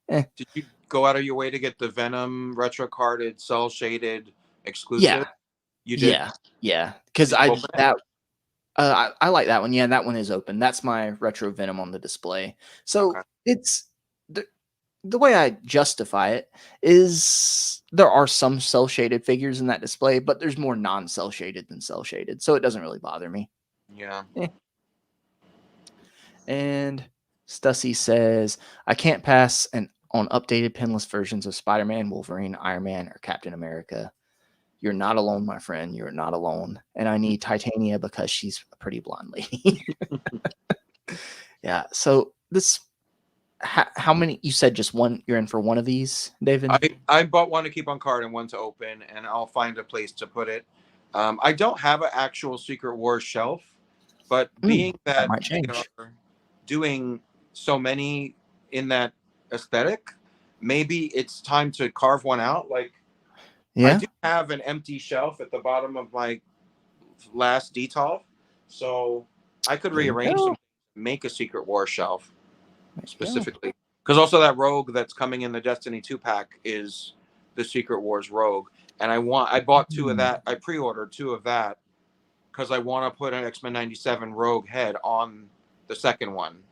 Did you go out of your way to get the Venom retro carded, cell shaded exclusive? yeah, You did. yeah, yeah. Because Did you open it? I like that one. Yeah, that one is open. That's my retro Venom on the display. Okay. So it's the way I justify it is there are some cell shaded figures in that display, but there's more non cell shaded than cell shaded, so it doesn't really bother me. Yeah. Eh. And Stussy says, I can't pass on updated pinless versions of Spider Man, Wolverine, Iron Man, or Captain America. You're not alone, my friend. You're not alone. And I need Titania because she's a pretty blonde lady. Yeah. So how many? You said just one. You're in for one of these, David? I bought one to keep on card and one to open, and I'll find a place to put it. I don't have an actual Secret Wars shelf, but being That that might they change. are doing so many in that aesthetic, maybe it's time to carve one out. Like I Yeah. do have an empty shelf at the bottom of my last detolf, so I could There you rearrange go. some, make a Secret War shelf There you go. specifically. Because also that Rogue that's coming in the Destiny 2 pack is the Secret Wars Rogue, and I bought two of Mm. that. I pre-ordered two of that because I want to put an X-Men 97 Rogue head on the second one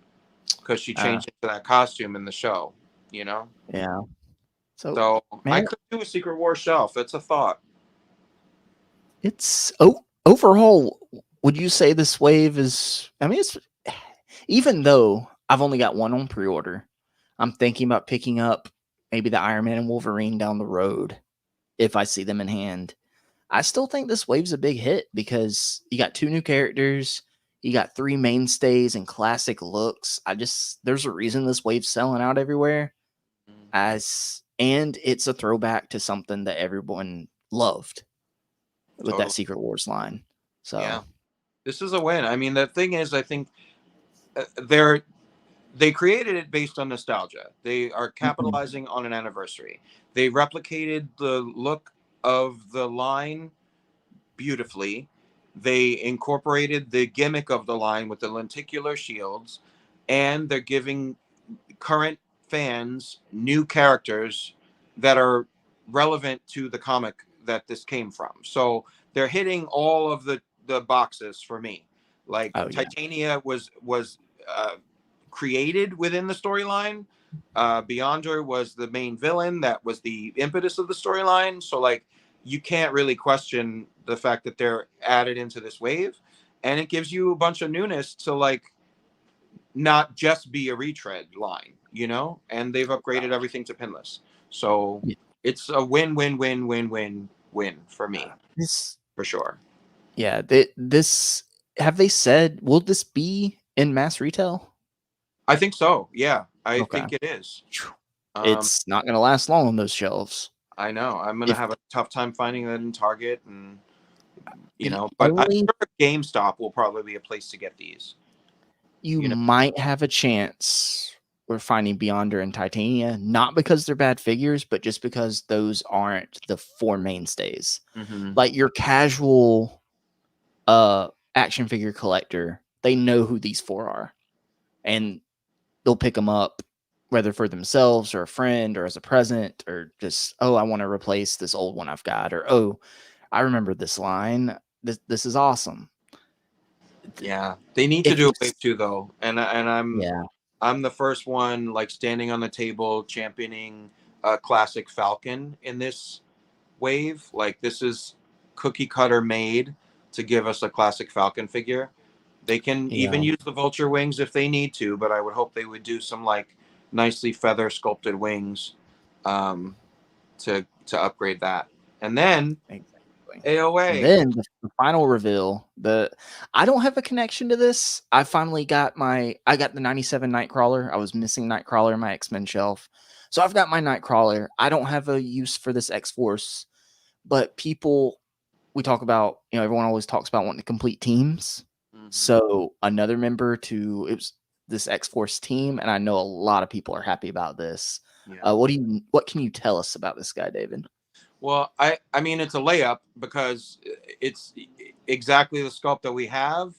because she Uh, changed into that costume in the show. You know, yeah. So, so I man, could do a Secret War shelf. It's a thought. overall, would you say this wave is? I mean, it's even though I've only got one on pre-order, I'm thinking about picking up maybe the Iron Man and Wolverine down the road if I see them in hand. I still think this wave's a big hit because you got two new characters, you got three mainstays and classic looks. There's a reason this wave's selling out everywhere. And it's a throwback to something that everyone loved with that Totally. Secret Wars line. So Yeah, this is a win. I mean, the thing is, I think they created it based on nostalgia. They are mhm, capitalizing on an anniversary. They replicated the look of the line beautifully. They incorporated the gimmick of the line with the lenticular shields, and they're giving current fans new characters that are relevant to the comic that this came from. So they're hitting all of the boxes for me. Like oh yeah, Titania was created within the storyline. Beyonder was the main villain. That was the impetus of the storyline. So like you can't really question the fact that they're added into this wave, and it gives you a bunch of newness to like not just be a retread line, you know. And they've upgraded everything to pinless, so Yeah. it's a win for me, This, for sure. yeah, this have they said will this be in mass retail? I think so. Yeah, I Okay. think it is. Phew. Um, It's not gonna last long on those shelves. I know I'm gonna If have a tough time finding that in Target, and the but I'm only sure GameStop will probably be a place to get these. you You know. might have a chance we're finding Beyonder and Titania, not because they're bad figures, but just because those aren't the four mainstays. Hmm. Like your casual action figure collector, they know who these four are. And they'll pick them up whether for themselves or a friend or as a present or just, oh, I want to replace this old one I've got, or oh, I remember this line. This is awesome. Yeah, they need to If do a it's wave two though, and yeah, I'm the first one like standing on the table championing a classic Falcon in this wave. Like this is cookie cutter made to give us a classic Falcon figure. They can even yeah, use the vulture wings if they need to, but I would hope they would do some like nicely feather sculpted wings, um, to upgrade that. And then exactly. And AOA. then the final reveal, the I don't have a connection to this. I finally got I got the 97 Nightcrawler. I was missing Nightcrawler in my X-Men shelf. So I've got my Nightcrawler. I don't have a use for this X-Force, but people we talk about, everyone always talks about wanting to complete teams. Hmm. So another member to it was this X-Force team, and I know a lot of people are happy about this. Yeah. What can you tell us about this guy, David? Well, I mean it's a layup because it's exactly the sculpt that we have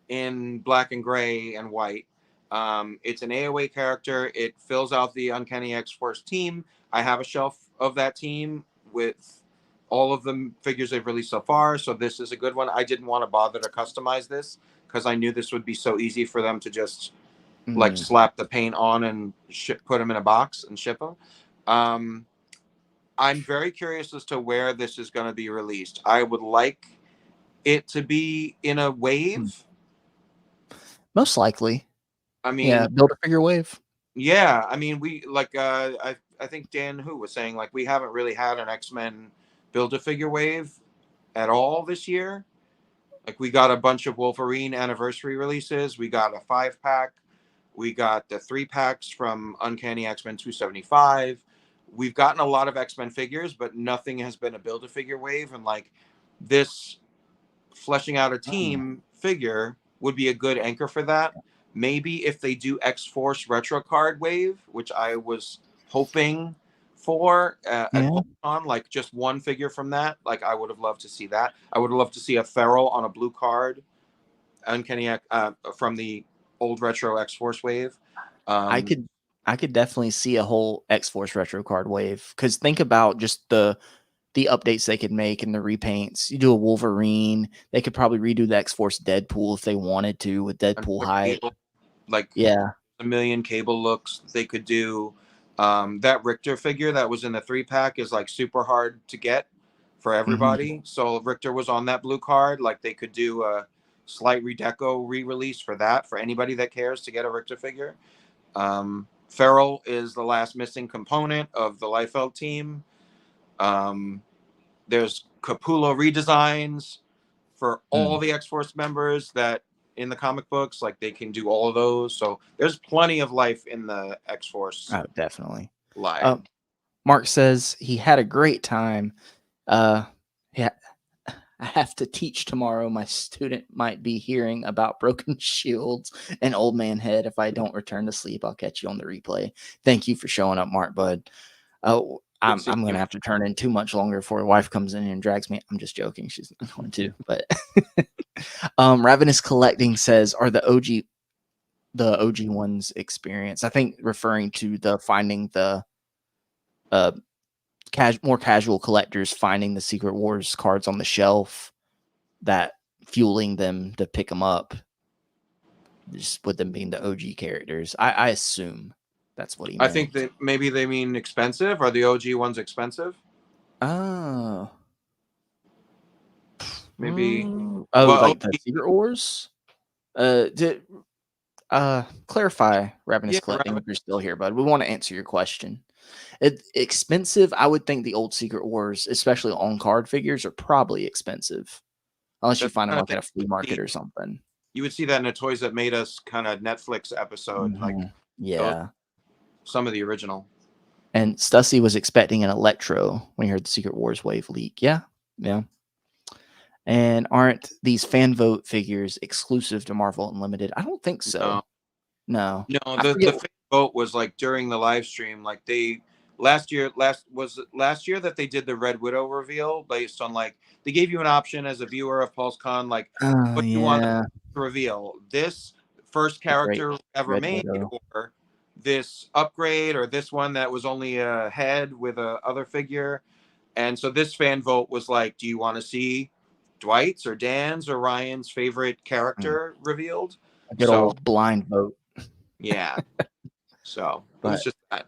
in black and gray and white. It's an AOA character. It fills out the Uncanny X Force team. I have a shelf of that team with all of the figures they've released so far. So this is a good one. I didn't want to bother to customize this because I knew this would be so easy for them to just like Mm, slap the paint on and put them in a box and ship them. Um, I'm very curious as to where this is going to be released. I would like it to be in a mm. wave. Most likely. I mean, Yeah, build a figure wave. yeah, I mean, we like I think Dan who was saying like we haven't really had an X-Men build a figure wave at all this year. Like we got a bunch of Wolverine anniversary releases. We got a 5-pack. We got the 3-packs from Uncanny X-Men 275. We've gotten a lot of X-Men figures, but nothing has been a build a figure wave. And like this fleshing out a Mm, team figure would be a good anchor for that. Maybe if they do X Force retro card wave, which I was hoping for at yeah, Pulse Con, like just one figure from that, like I would have loved to see that. I would have loved to see a Feral on a blue card, Uncanny from the old retro X Force wave. I Um, could I could definitely see a whole X-Force retro card wave. Because think about just the updates they could make and the repaints. You do a Wolverine, they could probably redo the X-Force Deadpool if they wanted to with Deadpool Another height. Cable, like Yeah. a million Cable looks they could do. That Richter figure that was in the 3-pack is like super hard to get for Mhm. everybody. So Richter was on that blue card. Like they could do a slight redeco re-release for that for anybody that cares to get a Richter figure. Feral is the last missing component of the Liefeld team. Um, there's Capullo redesigns for all Mm. the X-Force members that in the comic books, like they can do all of those. So there's plenty of life in the X-Force Oh, definitely. line. Mark says he had a great time. Uh, yeah, I have to teach tomorrow. My student might be hearing about broken shields and old man head. If I don't return to sleep, I'll catch you on the replay. Thank you for showing up, Mark Bud. Oh, Good I'm seeing you. gonna have to turn in too much longer before wife comes in and drags me. I'm just joking. She's not going to, but Ravenous Collecting says, "Are the OG ones experience?" I think referring to the finding the uh more casual collectors finding the Secret Wars cards on the shelf that fueling them to pick them up, just with them being the OG characters. I assume that's what he I think meant. that maybe they mean expensive. Are the OG ones expensive? Oh, Maybe. Oh, Well, like the Secret Wars? Did clarify Ravenous yeah, Collecting if you're still here, bud. We want to answer your question. Expensive, I would think the old Secret Wars, especially on card figures, are probably expensive. Unless you that's find them kind of like thing at a flea market see- or something. you would see that in a Toys That Made Us kind of Netflix episode, like those, Yeah. some of the original. And Stussy was expecting an Electro when he heard the Secret Wars wave leak. Yeah. Yeah. And aren't these fan vote figures exclusive to Marvel Unlimited? I don't think No, so. No. no, I the forget. fan vote was like during the live stream. Like they last year that they did the Red Widow reveal based on like they gave you an option as a viewer of Pulse Con, like Oh, what you want yeah. to reveal, this first The great character ever Red made, Widow. or this upgrade, or this one that was only a head with a other figure. And so this fan vote was like, do you want to see Dwight's or Dan's or Ryan's favorite Mm, character revealed? a good So old blind vote. yeah, so it was But just that.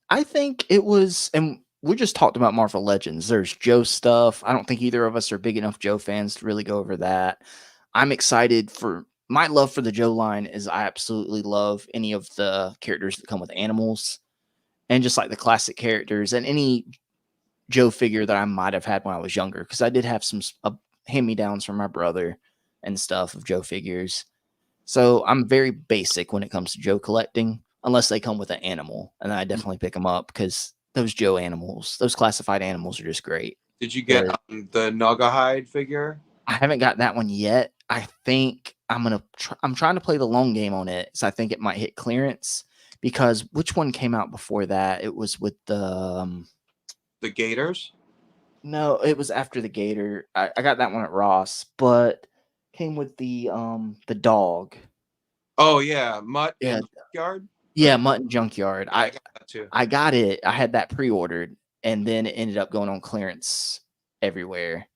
I think it was, and we just talked about Marvel Legends. There's Joe stuff. I don't think either of us are big enough Joe fans to really go over that. I'm excited for my love for the Joe line is I absolutely love any of the characters that come with animals and just like the classic characters and any Joe figure that I might have had when I was younger because I did have some hand me downs from my brother and stuff of Joe figures. So I'm very basic when it comes to Joe collecting, unless they come with an animal, and I definitely pick them up because those Joe animals, those classified animals, are just great. Did you get The the Naugahyde figure? I haven't got that one yet. I think I'm trying to play the long game on it, so I think it might hit clearance because which one came out before that? It was with the The Gators? no, it was after the Gator. I got that one at Ross, but came with the dog. Oh yeah, Mutt Yeah, and Junkyard. yeah, Mutton Junkyard. Yeah, I got that too. I got it. I had that pre-ordered, and then it ended up going on clearance everywhere.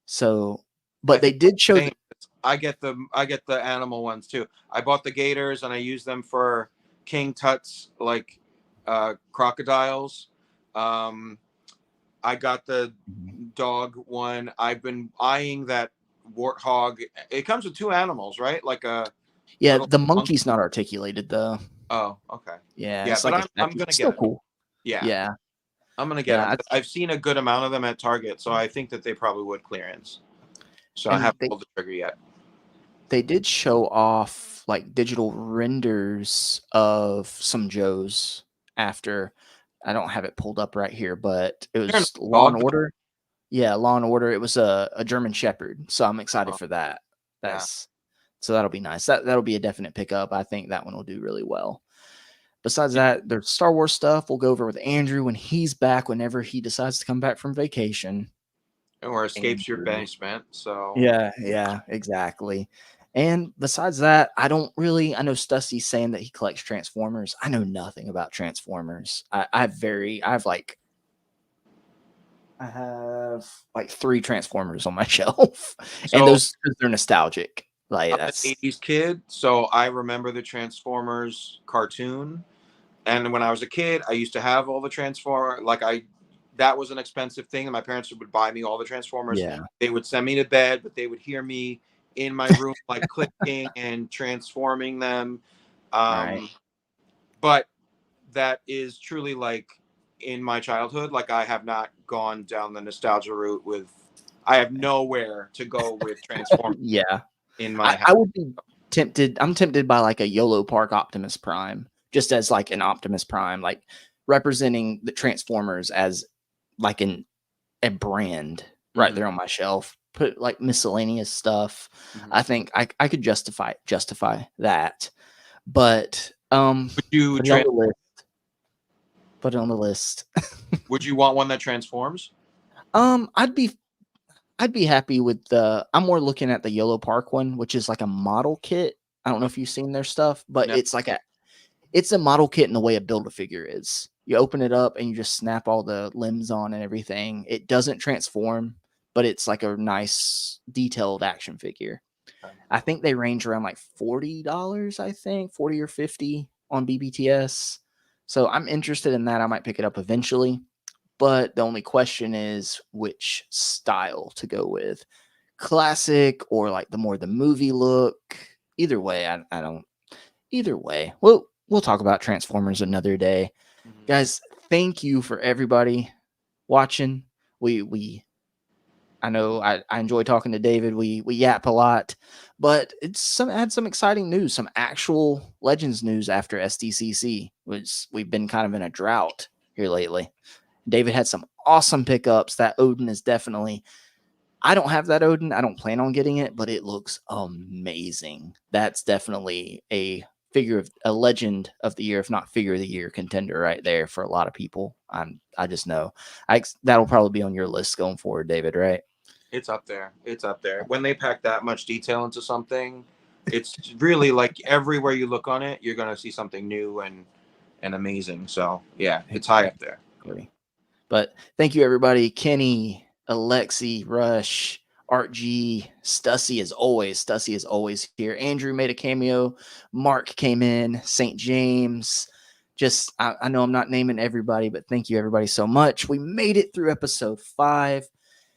So, I but they think did show same. I get the animal ones too. I bought the Gators and I use them for King Tut's like crocodiles. Um, I got the Mhm. dog one. I've been eyeing that warthog. It comes with two animals, right? Like a Yeah, little the monkey. monkey's not articulated though. Oh, okay. Yeah, Yeah, it's but like a I'm statue. gonna get Still it. cool. Yeah, Yeah, I'm gonna get yeah. them. I've seen a good amount of them at Target, so I think that they probably would clearance. So I And haven't pulled the trigger yet. they did show off like digital renders of some Joes after. I don't have it pulled up right here, but it Fair enough. was Law and Dog. Order. Yeah, Law and Order. It was a German Shepherd, so I'm excited Oh, for that. yeah. That's so that'll be nice. That'll be a definite pickup. I think that one will do really well. Besides that, there's Star Wars stuff. We'll go over with Andrew when he's back. Whenever he decides to come back from vacation. Or escapes your Andrew. basement. So Yeah, exactly. And besides that, I don't really. I know Stussy's saying that he collects Transformers. I know nothing about Transformers. I have like 3 Transformers on my shelf, and so those they're nostalgic. Like I'm an that's 80s kid, so I remember the Transformers cartoon. And when I was a kid, I used to have all the Transformer. That was an expensive thing, and my parents would buy me all the Transformers. yeah, They would send me to bed, but they would hear me in my room, like clicking and transforming them. right. Um, but that is truly like in my childhood. Like I have not gone down the nostalgia route with. I have nowhere to go with Transformers Yeah, in my house. I would be tempted. I'm tempted by like a YOLO Park Optimus Prime, just as like an Optimus Prime, like representing the Transformers as like a brand right Mhm, there on my shelf. Put like miscellaneous stuff. mhm. I think I could justify that, but Would you put it on the list. Put it on the list. would you want one that transforms? um, I'd be I'd be happy with the. I'm more looking at the Yellow Park one, which is like a model kit. I don't know Oh, if you've seen their stuff, but no. it's a model kit in the way a build a figure is. You open it up and you just snap all the limbs on and everything. It doesn't transform, but it's like a nice detailed action figure. I think they range around like $40, I think, 40 or 50 on BBTS. So I'm interested in that. I might pick it up eventually. but the only question is which style to go with. Classic or like the movie look. Either way, I don't either way. We'll talk about Transformers another day. Mhm. Guys, thank you for everybody watching. We I know I enjoy talking to David. We yap a lot, but it's some had some exciting news, some actual Legends news after SDCC. Was we've been kind of in a drought here lately. David had some awesome pickups. That Odin is definitely. I don't have that Odin. I don't plan on getting it, but it looks amazing. That's definitely a legend of the year, if not figure of the year contender right there for a lot of people. I just know that'll probably be on your list going forward, David. Right? It's up there. It's up there. When they pack that much detail into something, it's really like everywhere you look on it, you're gonna see something new and amazing. So yeah, it's high up there. Exactly. But thank you, everybody. Kenny, Alexi, Rush, Art G, Stussy as always. Stussy is always here. Andrew made a cameo. Mark came in. St. James. Just, I know I'm not naming everybody, but thank you, everybody, so much. We made it through episode 5.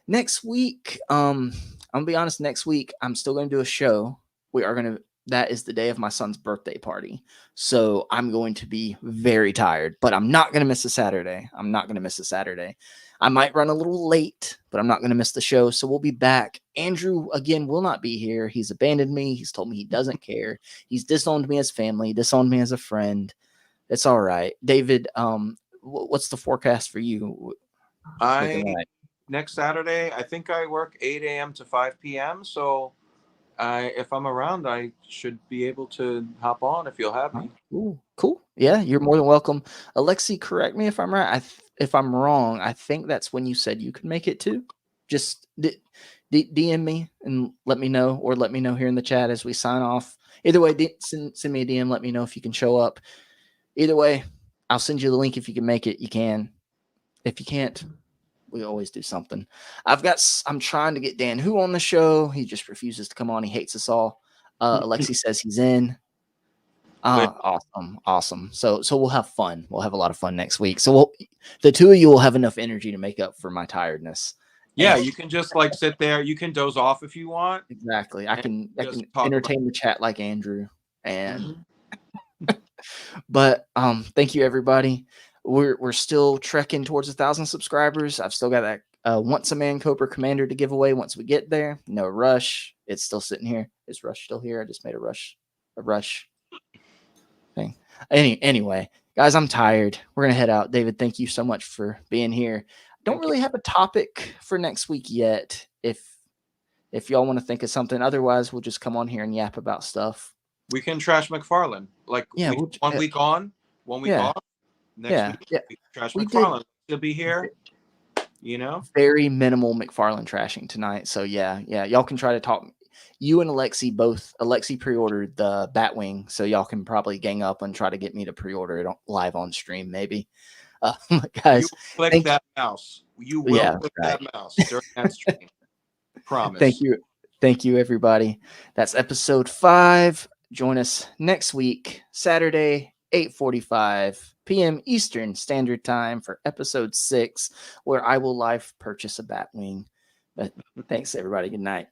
Next week, I'm gonna be honest, next week I'm still gonna do a show. We are gonna that is the day of my son's birthday party. So I'm going to be very tired, but I'm not gonna miss a Saturday. I'm not gonna miss a Saturday. I might run a little late, but I'm not gonna miss the show. So we'll be back. Andrew again will not be here. He's abandoned me. He's told me he doesn't care. He's disowned me as family, disowned me as a friend. It's all right. David, what's the forecast for you looking I like? Next Saturday, I think I work 8 a.m. to 5 p.m. So if I'm around, I should be able to hop on if you'll have Huh? me. Ooh, cool. Yeah, you're more than welcome. Alexi, correct me if I'm right. If I'm wrong, I think that's when you said you could make it too. Just DM me and let me know, or let me know here in the chat as we sign off. Either way, send me a DM. Let me know if you can show up. Either way, I'll send you the link if you can make it. You can. If you can't, we always do something. I'm trying to get Dan Who on the show. He just refuses to come on. He hates us all. Alexi says he's in. Lit. Awesome, awesome. So we'll have fun. We'll have a lot of fun next week. So the two of you will have enough energy to make up for my tiredness. Yeah, And you can just like sit there. You can doze off if you want, exactly, I and can just talk about. entertain the chat like Andrew. And Mhm. but thank you everybody. We're still trekking towards 1,000 subscribers. I've still got that once a man Cobra Commander to give away once we get there. No rush. It's still sitting here. Is Rush still here? I just made a rush thing. Anyway, guys, I'm tired. We're gonna head out. David, thank you so much for being here. Don't Thank you. really have a topic for next week yet. If y'all want to think of something, otherwise we'll just come on here and yap about stuff. We can trash McFarlane. Like Yeah, we we'll, 1 week on, 1 week yeah, off. Next yeah, week yeah. we can trash We did McFarlane. He'll be here. You know. very minimal McFarlane trashing tonight. So yeah, y'all can try to talk. You and Alexi both. Alexi pre-ordered the Batwing, so y'all can probably gang up and try to get me to pre-order it live on stream, maybe. You Guys, click thank that mouse. You will yeah, click right. that mouse during that stream. Thank Promise. you. Thank you, everybody. That's episode 5. Join us next week, Saturday, 8:45 p.m. Eastern Standard Time for episode 6, where I will live purchase a Batwing. But thanks, everybody. Good night.